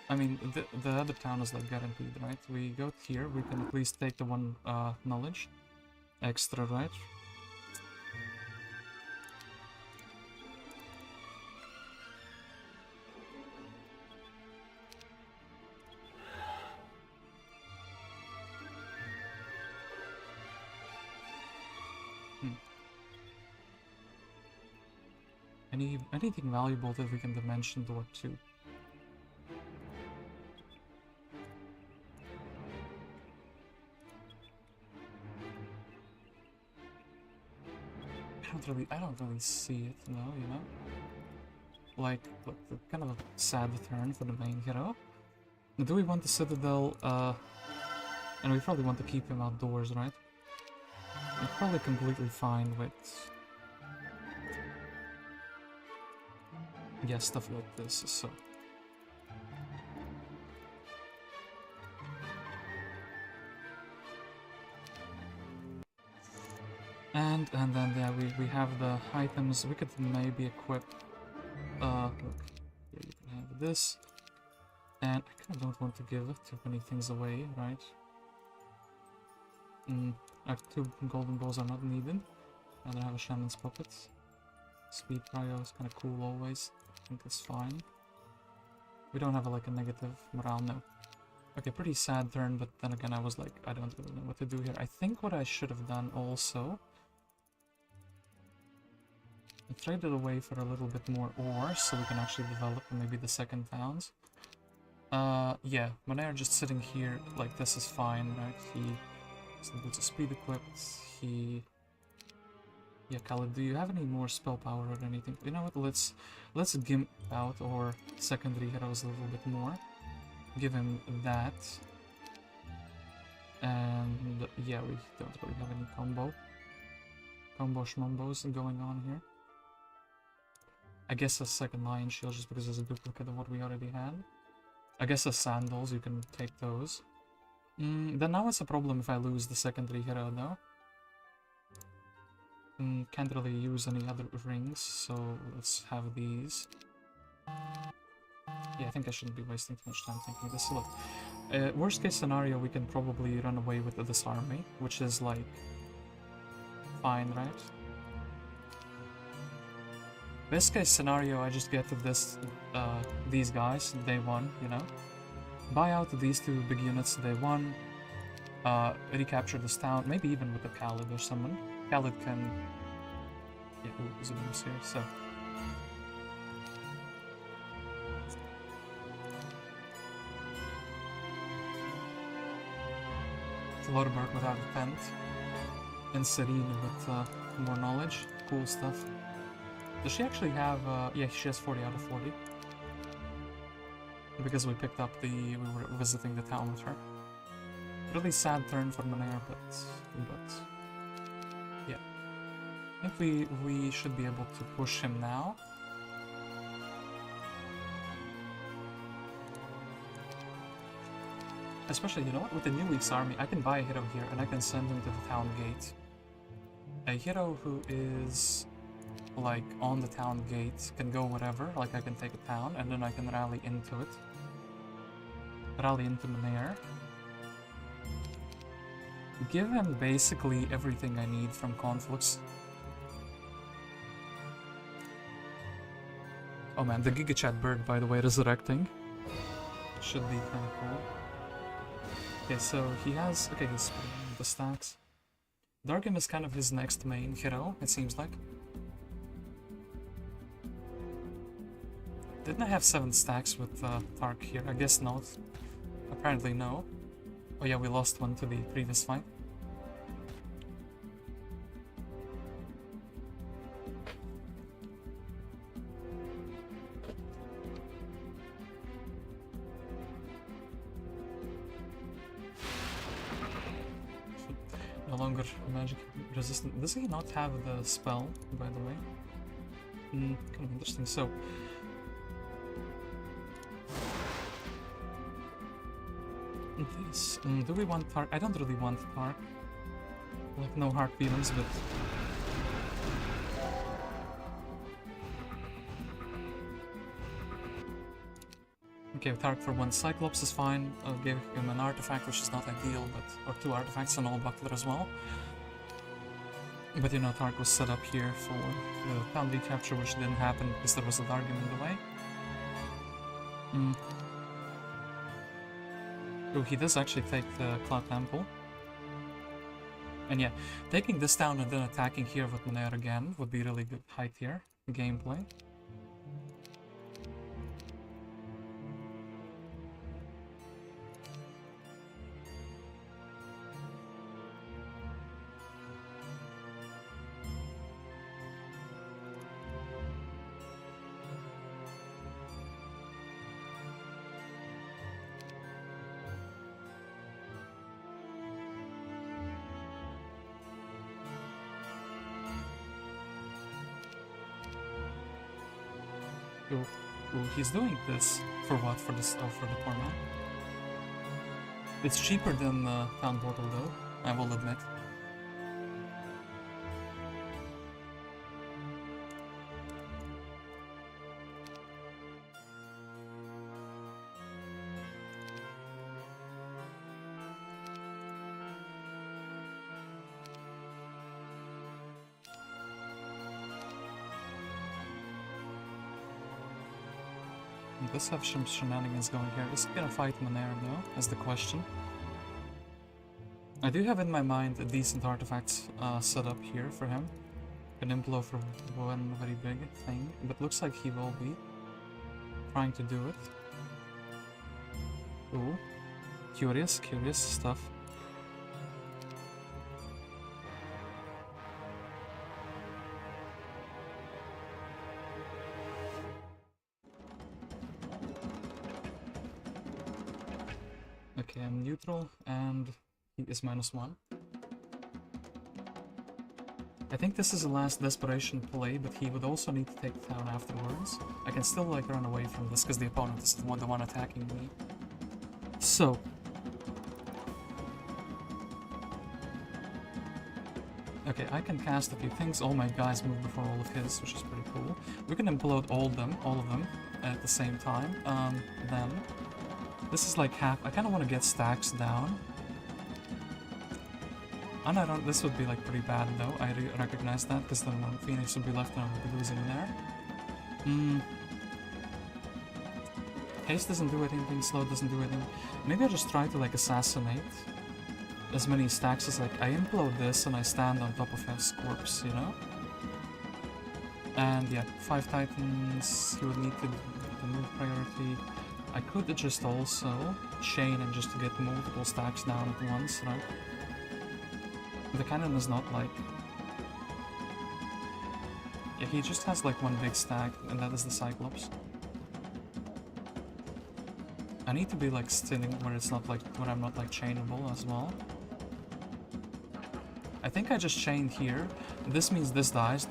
I mean, the other town is like guaranteed, right? We go here, we can at least take the one knowledge extra, right? Anything valuable that we can dimension door to? I don't really see it, no, you know? Like, look, kind of a sad turn for the main hero. Do we want the Citadel, and we probably want to keep him outdoors, right? I'm probably completely fine with... yeah, stuff like this, so... And then yeah, we have the items. We could maybe equip. Look, yeah, you can have this. And I kind of don't want to give too many things away, right? Two golden balls are not needed. And I have a shaman's puppet. Speed prio is kind of cool always. I think it's fine. We don't have like a negative morale, no. Okay, pretty sad turn, but then again I was like, I don't really know what to do here. I think what I should have done also, I traded away for a little bit more ore so we can actually develop maybe the second towns. Yeah, Monere just sitting here like this is fine, right? He boots of speed equipped, yeah, Khaled, do you have any more spell power or anything? You know what, let's gimp out our secondary heroes a little bit more. Give him that. And yeah, we don't really have any combo schmumbos going on here. I guess a second lion shield just because it's a duplicate of what we already had. I guess as sandals, you can take those. Then now it's a problem if I lose the secondary hero though. Can't really use any other rings, so let's have these. Yeah, I think I shouldn't be wasting too much time thinking this. Look, worst case scenario, we can probably run away with this army, which is like fine, right? Best case scenario, I just get to these guys day one, you know, buy out these two big units day one, recapture this town, maybe even with a Khaled or someone. Khaled can, yeah, who's a bonus here, so. It's a lot of work without a tent, and Serene with more knowledge, cool stuff. Does she actually have, yeah, she has 40 out of 40. Because we picked up we were visiting the town with her. Really sad turn for Monere, but yeah. I think we should be able to push him now. Especially, you know what, with the New Week's army, I can buy a hero here and I can send him to the town gate. A hero who is like on the town gate can go whatever, like I can take a town and then I can rally into it. Rally into Monere. Give him basically everything I need from conflicts. Oh man, the Giga Chat bird, by the way, resurrecting. Should be kind of cool. Okay, so he has, okay, he's the stacks. Darkin is kind of his next main hero, it seems like. Didn't I have 7 stacks with Tark here? I guess not. Apparently no. Oh yeah, we lost one to the previous fight. No longer magic resistant. Does he not have the spell, by the way? Kind of interesting. So, this. Do we want Tark? I don't really want Tark. Like, no hard feelings, but. Okay, Tark for 1 Cyclops is fine. I'll give him an artifact, which is not ideal, but or 2 artifacts and all buckler as well. But you know, Tark was set up here for the town recapture, which didn't happen because there was a Dargan in the way. Oh, he does actually take the Cloud Temple. And yeah, taking this down and then attacking here with Monere again would be really good high tier gameplay. He's doing this for what? For this? Oh, for the poor man. It's cheaper than the town portal, though. I will admit. Let's have some shenanigans going here. Is he gonna fight Monere though? Is the question. I do have in my mind a decent artifact set up here for him. An implo for one very big thing, but looks like he will be trying to do it. Ooh, curious stuff. Okay, I'm neutral and he is -1. I think this is the last desperation play, but he would also need to take the town afterwards. I can still like run away from this because the opponent is the one attacking me. So okay, I can cast a few things. All my guys move before all of his, which is pretty cool. We can implode all of them at the same time. Then this is like half. I kind of want to get stacks down. And I don't. This would be like pretty bad though. I recognize that because then one Phoenix would be left and I would be losing there. Haste doesn't do anything. Slow doesn't do anything. Maybe I just try to like assassinate as many stacks as like I implode this and I stand on top of his corpse, you know. And yeah, 5 Titans. He would need to move priority. I could just also chain and just get multiple stacks down at once, right? The cannon is not like... Yeah, he just has like one big stack, and that is the Cyclops. I need to be like sitting where it's not like, where I'm not like chainable as well. I think I just chained here. This means this dies,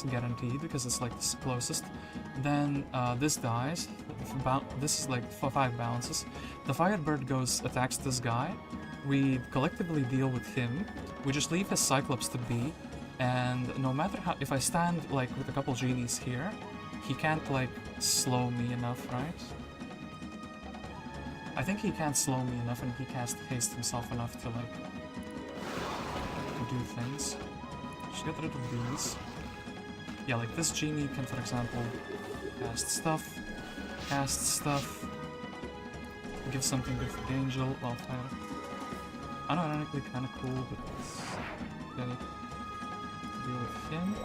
guaranteed, because it's like the closest. Then this dies, this is like 5 bounces. The Firebird goes, attacks this guy. We collectively deal with him. We just leave his Cyclops to be, and no matter how, if I stand like with a couple Genies here, he can't like slow me enough, right? I think he can't slow me enough, and he can't haste himself enough to like do things. Just get rid of these. Yeah, like this Genie can, for example, cast stuff, give something good for the Angel, Wildfire. Unironically kind of cool, but let's deal with him.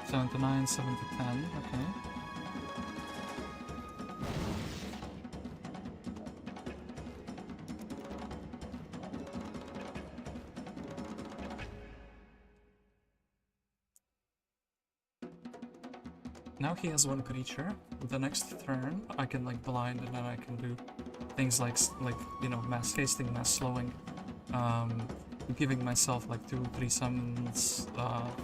7 to 9, 7 to 10, okay. Now he has one creature. The next turn, I can like blind, and then I can do things like you know, mass hasting, mass slowing, giving myself like 2-3 summons,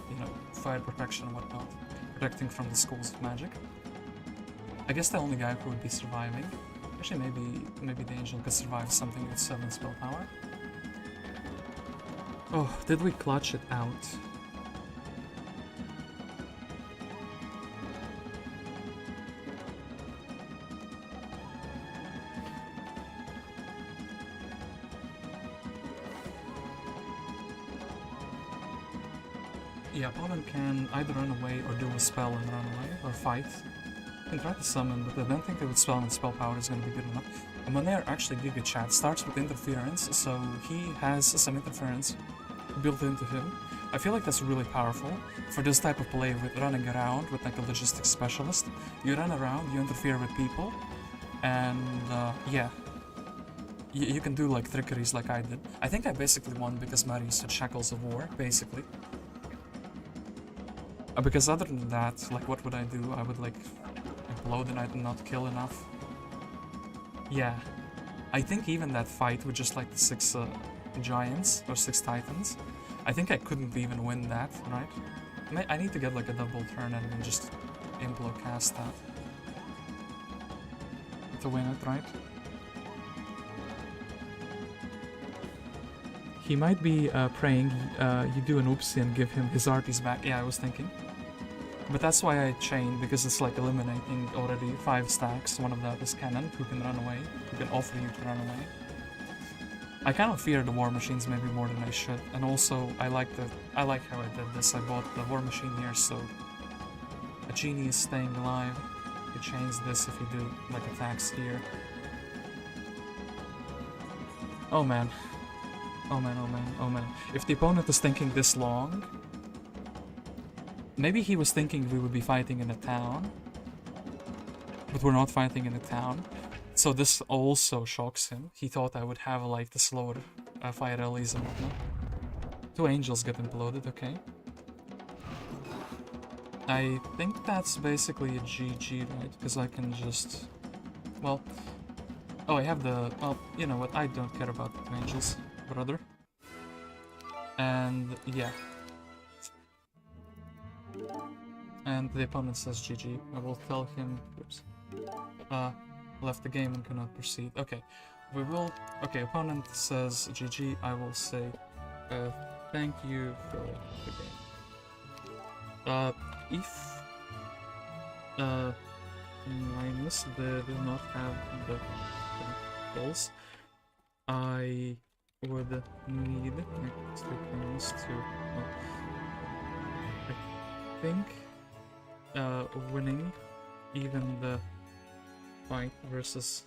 you know, fire protection and whatnot, protecting from the schools of magic. I guess the only guy who would be surviving, actually maybe the Angel could survive something with 7 spell power. Oh, did we clutch it out? Yeah, opponent can either run away or do a spell and run away, or fight. You can try to summon, but I don't think that with spell and spell power is going to be good enough. Monere actually Giga Chat starts with interference, so he has some interference built into him. I feel like that's really powerful for this type of play with running around with like a logistics specialist. You run around, you interfere with people, and yeah. You can do like trickeries like I did. I think I basically won because Mary said Shackles of War, basically. Because other than that, like what would I do? I would like implode and I'd not kill enough. Yeah. I think even that fight with just like the 6 giants or 6 titans, I think I couldn't even win that, right? I need to get like a double turn and then just implo cast that to win it, right? He might be praying you do an oopsie and give him his arties back. Yeah, I was thinking. But that's why I chained, because it's like eliminating already 5 stacks. One of that is Cannon, who can run away, who can offer you to run away. I kind of fear the War Machines maybe more than I should. And also, I like how I did this. I bought the War Machine here, so a Genie is staying alive. You change this if you do like attacks here. Oh man. Oh man, oh man, oh man. If the opponent was thinking this long, maybe he was thinking we would be fighting in a town, but we're not fighting in a town. So this also shocks him. He thought I would have like the slower fire rallies and whatnot. 2 angels get imploded, okay. I think that's basically a GG, right? Because I can just... Well... Oh, I have the... Well, you know what? I don't care about the 2 angels, brother. And yeah. And the opponent says GG. I will tell him... Oops. Left the game and cannot proceed. Okay. We will... Okay, opponent says GG. I will say... thank you for the game. If Nymus did not have the balls, I would need next to things to I think winning even the fight versus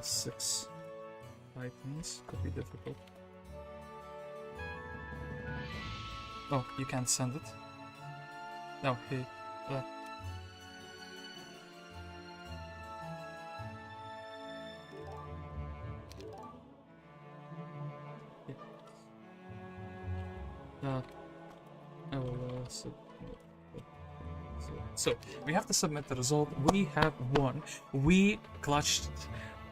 6 Titans could be difficult. Oh, you can't send it. No, he... I will so, we have to submit the result. We have won. We clutched.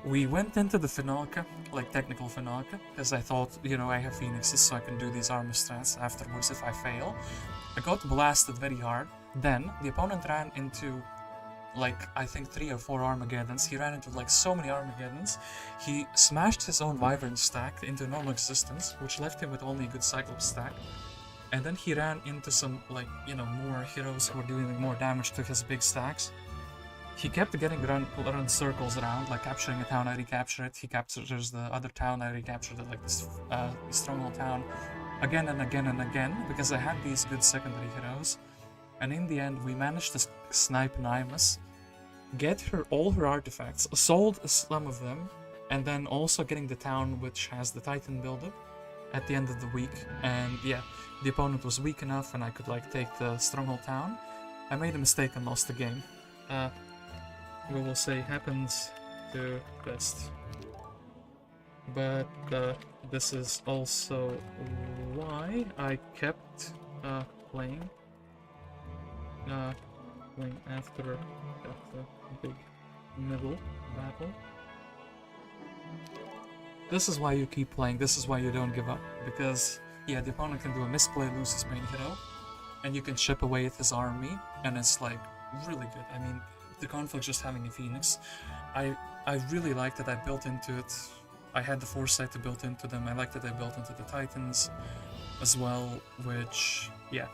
We went into the Finalka, like technical Finalka, because I thought, you know, I have Phoenixes so I can do these armor strats afterwards if I fail. I got blasted very hard. Then the opponent ran into, like, I think 3 or 4 Armageddons. He ran into like so many Armageddons. He smashed his own Wyvern stack into non-existence, which left him with only a good Cyclops stack. And then he ran into some, like, you know, more heroes who were doing more damage to his big stacks. He kept getting run circles around, like capturing a town, I recapture it. He captures the other town, I recaptured it, like this stronghold town, again and again and again, because I had these good secondary heroes. And in the end, we managed to snipe Nymus, get her all her artifacts, sold some of them, and then also getting the town which has the Titan buildup at the end of the week. And yeah, the opponent was weak enough and I could like take the stronghold town. I made a mistake and lost the game. We will say happens to best. But this is also why I kept playing after that big middle battle. This is why you keep playing, this is why you don't give up, because yeah, the opponent can do a misplay, lose his main hero, and you can chip away at his army, and it's like really good. I mean, the conflict just having a Phoenix, I really like that I built into it. I had the foresight to build into them. I like that I built into the Titans as well, which, yeah.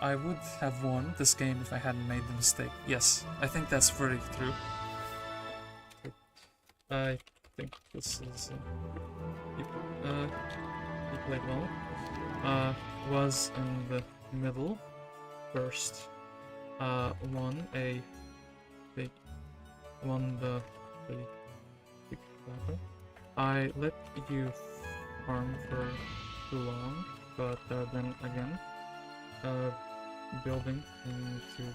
I would have won this game if I hadn't made the mistake. Yes, I think that's very true. I think this is... he played well. Was in the middle first. Won the big battle. I let you farm for too long, but then again, building into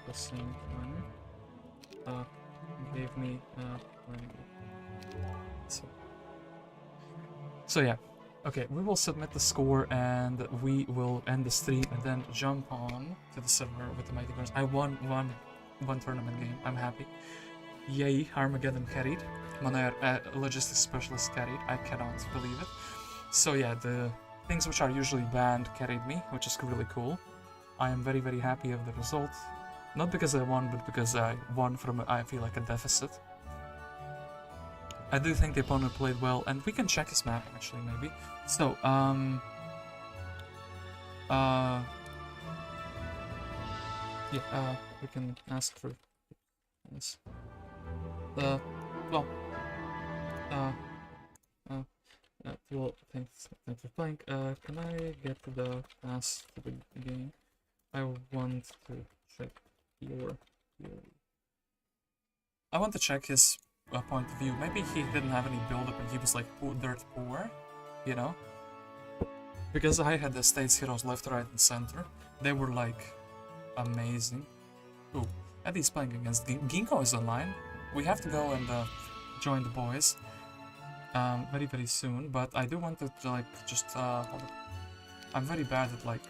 the same time gave me so yeah. Okay, we will submit the score and we will end the stream and then jump on to the server with the Mighty Guns. I won one tournament game. I'm happy. Yay, Armageddon carried. Monere, logistics specialist carried. I cannot believe it. So yeah, the things which are usually banned carried me, which is really cool. I am very, very happy of the result. Not because I won, but because I won from, I feel like, a deficit. I do think the opponent played well, and we can check his map, actually, maybe. So, yeah, we can ask for this. Well, Well, thanks for playing. Can I get to the pass to the game? I want to check your theory. I want to check his point of view. Maybe he didn't have any build-up and he was like dirt poor, you know? Because I had the States heroes left, right, and center. They were like amazing. Ooh, Eddie's playing against Ginkgo is online. We have to go and join the boys very soon. But I do want to like just I'm very bad at like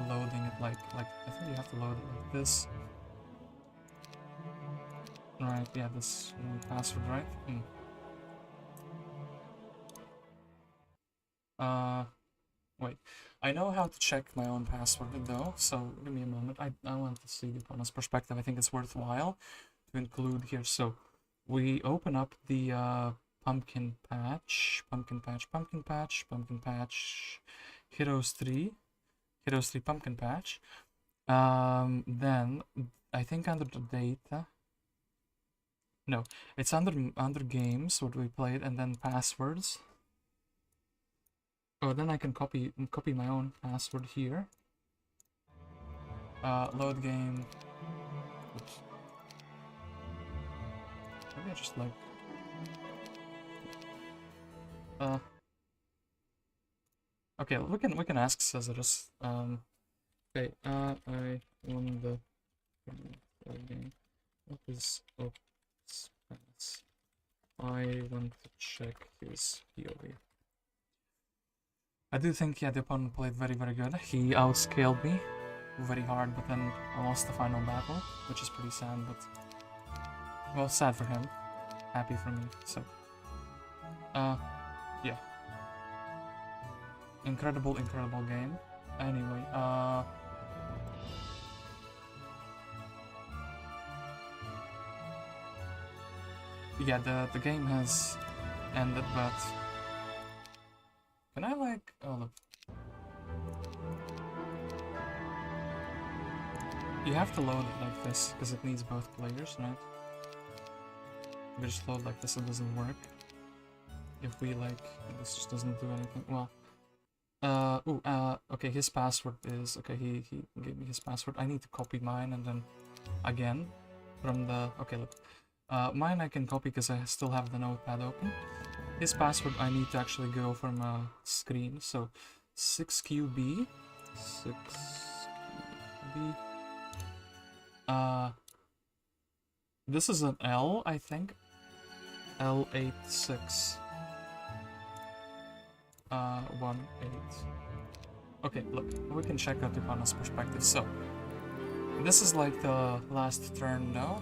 loading it like I think you have to load it like this. Right, yeah, this password, right? Wait. I know how to check my own password though, so give me a moment. I want to see the opponent's perspective. I think it's worthwhile to include here. So we open up the pumpkin patch, Heroes 3, pumpkin patch. Then I think under the data. No, it's under games what we played, and then passwords. Oh, then I can copy my own password here. Load game. Oops. Maybe I just like. Okay, we can ask CsArOs. Okay. I won the game. What is pass? I want to check his POV. I do think, yeah, the opponent played very good. He outscaled me very hard, but then I lost the final battle, which is pretty sad, but... Well, sad for him. Happy for me, so... yeah. Incredible game. Anyway, yeah, the game has ended, but... Can I like... Oh, look. You have to load it like this, because it needs both players, right? If we just load like this, it doesn't work. If we like... This just doesn't do anything. Well... okay, his password is... Okay, he gave me his password. I need to copy mine, and then... Again, from the... Okay, look. Mine I can copy because I still have the notepad open. His password I need to actually go from a screen, so 6QB, 6QB, this is an L, I think, L86, 18. Okay, look, we can check out the opponent's perspective, so, this is like the last turn, no?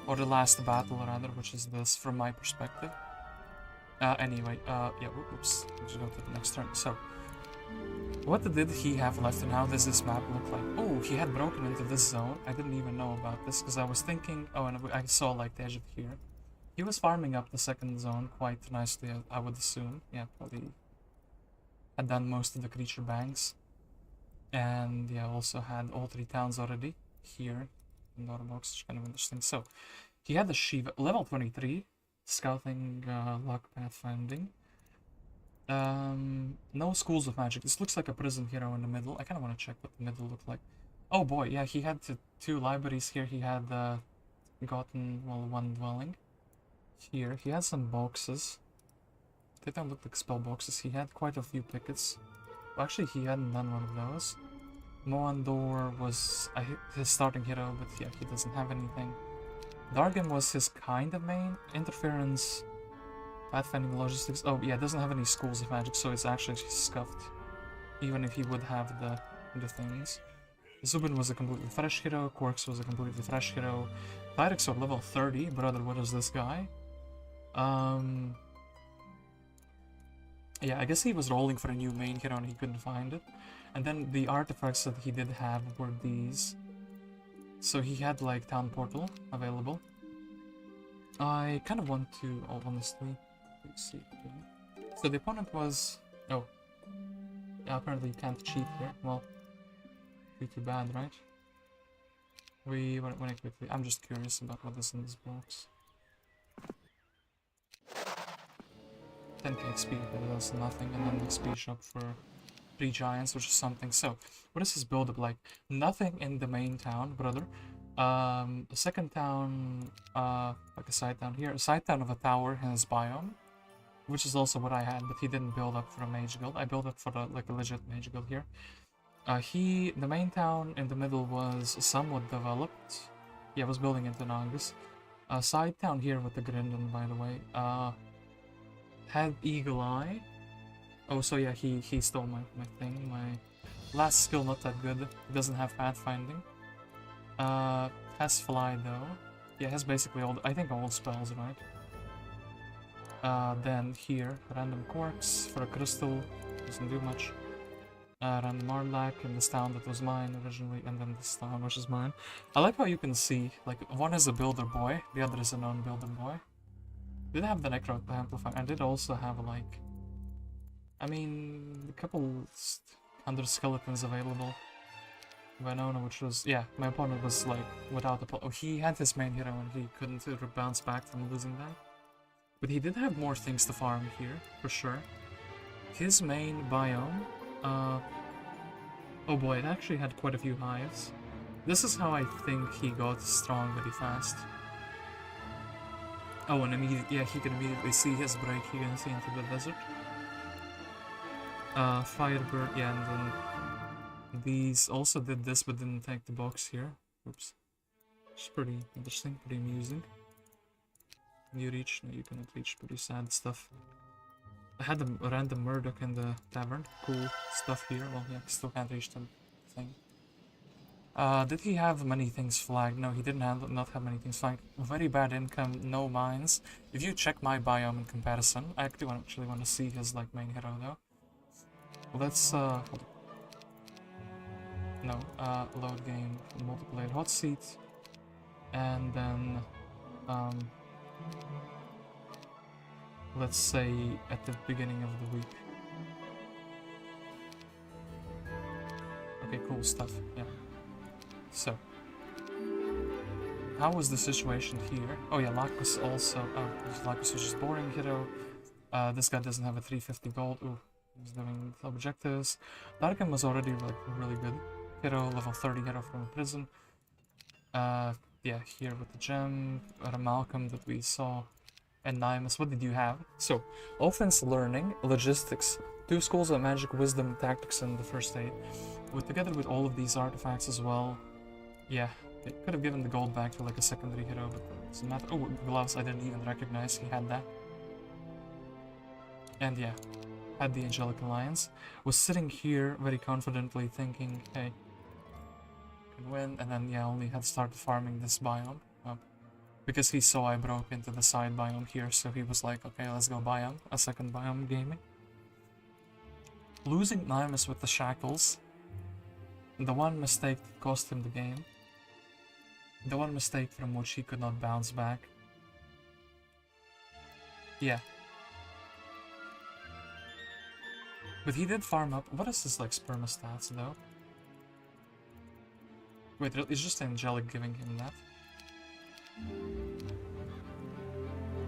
Or the last battle, rather, which is this from my perspective. Anyway, yeah, oops, let's go to the next turn. So, what did he have left and how does this map look like? Oh, he had broken into this zone. I didn't even know about this because I was thinking, oh, and I saw like the edge of here. He was farming up the second zone quite nicely, I would assume. Yeah, probably had done most of the creature banks. And yeah, also had all 3 towns already here in the order box, which is kind of interesting. So, he had the Shiva, level 23. Scouting, luck, pathfinding. No schools of magic. This looks like a prison hero in the middle. I kind of want to check what the middle looked like. Oh boy, yeah, he had 2 libraries here. He had gotten, well, 1 dwelling. Here, he had some boxes. They don't look like spell boxes. He had quite a few pickets. Well, actually, he hadn't done one of those. Moandor was his starting hero, but yeah, he doesn't have anything. Dargan was his kind of main. Interference, pathfinding, logistics. Oh yeah, it doesn't have any schools of magic, so it's actually scuffed. Even if he would have the things. Zubin was a completely fresh hero. Quarks was a completely fresh hero. Pyrex are level 30. Brother, what is this guy? Yeah, I guess he was rolling for a new main hero and he couldn't find it. And then the artifacts that he did have were these. So he had like Town Portal available. I kind of want to, honestly, let's see. So the opponent was, oh, yeah, apparently you can't cheat here. Well, too bad, right? I'm just curious about what is in this box. 10k XP, that does nothing, and then the XP shop for 3 giants, which is something. So, what is his build-up like? Nothing in the main town, brother. The second town, like a side town here, a side town of a tower in his biome, which is also what I had, but he didn't build up for a mage guild. I built up for like a legit mage guild here. The main town in the middle was somewhat developed. Yeah, I was building into Nagas. Side town here with the Grindon, by the way, had Eagle Eye. Oh, so yeah, he stole my thing. My last skill not that good. It doesn't have pathfinding. Has fly though. Yeah, has basically all, I think all spells, right? Then here, random quarks for a crystal, doesn't do much. Random Marlac in this town that was mine originally, and then this town which is mine. I like how you can see, like, one is a builder boy, the other is a non-builder boy. Did have the Necro Amplifier, and did also have, like, I mean, a couple hundred skeletons available. Venona, which was, yeah, my opponent was, like, without the... Oh, he had his main hero and he couldn't bounce back from losing that. But he did have more things to farm here, for sure. His main biome, oh boy, it actually had quite a few hives. This is how I think he got strong very fast. Oh, and immediately, yeah, he can immediately see his break, he can see into the desert. Firebird, yeah, and then these also did this but didn't take the box here. Oops. It's pretty interesting, pretty amusing. You reach, no, you cannot reach, pretty sad stuff. I had a random Murdoch in the tavern, cool stuff here. Well, yeah, still can't reach the thing. Did he have many things flagged? No, he didn't not have many things flagged. Very bad income, no mines. If you check my biome in comparison, I actually want to see his like main hero though. Let's no, load game, multiplayer hot seat, and then let's say at the beginning of the week. Okay, cool stuff, yeah. So, how was the situation here? Oh yeah, Lacus also, Lacus was just boring hero. This guy doesn't have a 350 gold, ooh, he's doing objectives. Darkham was already like really good hero, level 30 hero from prison. Yeah, here with the gem, Malcolm that we saw, and Nymus. What did you have? So, offense, learning, logistics, 2 schools of magic, wisdom, tactics, and the first aid. Together with all of these artifacts as well, yeah, it could have given the gold back to like a secondary hero, but it doesn't matter. Oh, gloves I didn't even recognize, he had that. And yeah, had the Angelic Alliance. Was sitting here very confidently thinking, hey, can win, and then yeah, only had started farming this biome. Because he saw I broke into the side biome here, so he was like, okay, let's go biome, a second biome gaming. Losing Nymus with the shackles, the one mistake that cost him the game, the one mistake from which he could not bounce back. Yeah. But he did farm up. What is his like sperma stats though? Wait, it's just Angelic giving him that.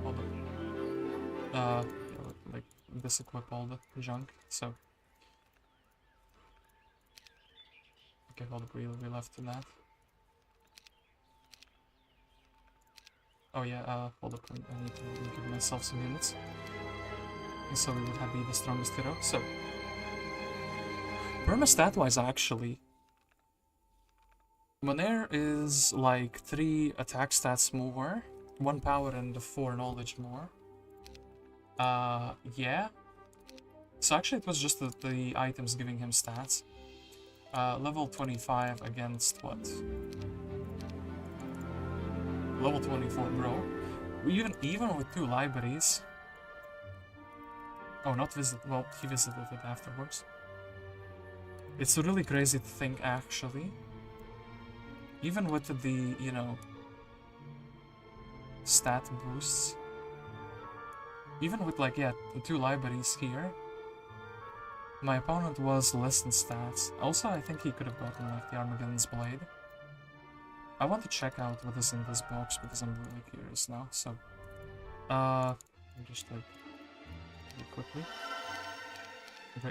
Hold on. Like disequip all the junk, so. Okay, hold up, we left to that. Oh yeah, hold up, I need to give myself some units. And so we would have be the strongest hero, so. Perma stat-wise, actually, Monere is like 3 attack stats more, 1 power and 4 knowledge more. Yeah. So actually it was just the items giving him stats. Level 25 against what? Level 24, bro. Even with 2 libraries. Oh, not visit. Well, he visited it afterwards. It's really crazy to think, actually. Even with the, you know, stat boosts. Even with, like, yeah, the 2 libraries here. My opponent was less than stats. Also, I think he could have gotten, like, the Armageddon's Blade. I want to check out what is in this box because I'm really curious now, so... I'm just, like... really quickly.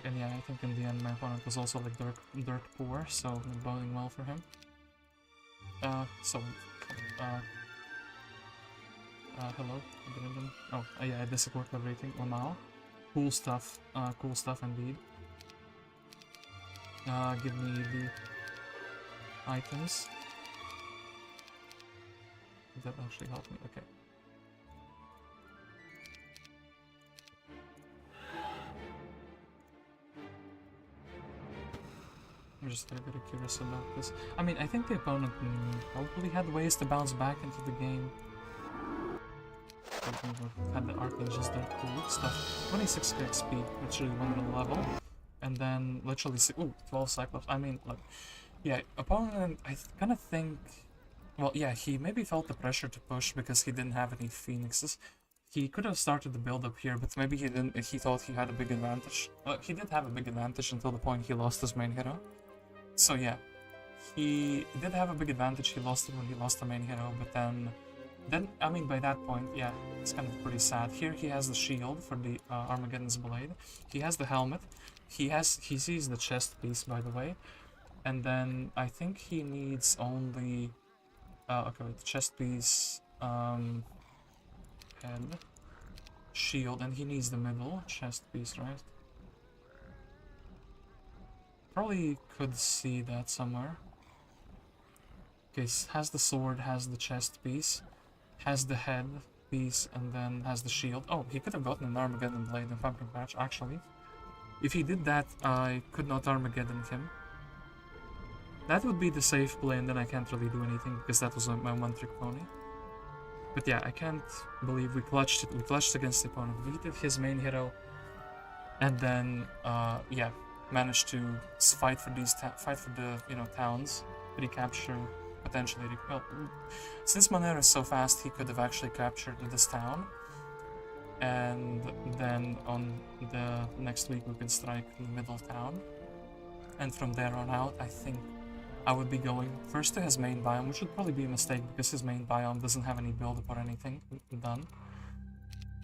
And yeah, I think in the end my opponent was also like dirt poor, so not boding well for him. Hello, Brendan. Oh, yeah, I disagree with everything. LMAO. Cool stuff indeed. Give me the items. That actually helped me, okay. I'm just a bit curious about this. I mean, I think the opponent probably had ways to bounce back into the game. Had the Archangels, their cool stuff. 26 XP, literally 1 level. And then literally, ooh, 12 Cyclops. I mean, like, yeah, opponent, I kind of think, well, yeah, he maybe felt the pressure to push because he didn't have any Phoenixes. He could have started the build up here, but maybe he didn't. He thought he had a big advantage. He did have a big advantage until the point he lost his main hero. So yeah, he did have a big advantage. He lost it when he lost the main hero, but then I mean, by that point, yeah, it's kind of pretty sad. Here he has the shield for the Armageddon's Blade. He has the helmet. He sees the chest piece, by the way. And then I think he needs only okay, the chest piece, head, shield, and he needs the middle chest piece, right? Probably could see that somewhere. Okay, has the sword, has the chest piece, has the head piece, and then has the shield. Oh, he could have gotten an Armageddon Blade in Pumpkin Patch, actually. If he did that, I could not Armageddon him. That would be the safe play, and then I can't really do anything because that was my one-trick pony. But yeah, I can't believe we clutched it. We clutched against the opponent, beat his main hero, and then yeah, managed to fight for the towns, recapture, potentially. Well, since Monere is so fast, he could have actually captured this town, and then on the next week we can strike the middle town, and from there on out, I think I would be going first to his main biome, which would probably be a mistake because his main biome doesn't have any build-up or anything done.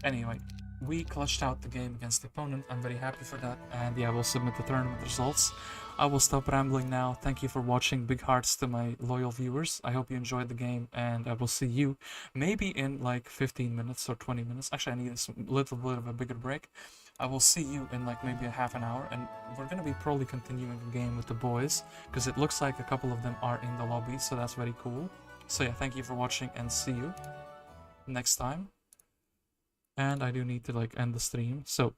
Anyway, we clutched out the game against the opponent. I'm very happy for that, and yeah, we'll submit the tournament results. I will stop rambling now. Thank you for watching. Big hearts to my loyal viewers. I hope you enjoyed the game, and I will see you maybe in like 15 minutes or 20 minutes. Actually, I need a little bit of a bigger break. I will see you in like maybe a half an hour, and we're gonna be probably continuing the game with the boys because it looks like a couple of them are in the lobby, so that's very cool. So yeah, thank you for watching, and see you next time. And I do need to like end the stream, so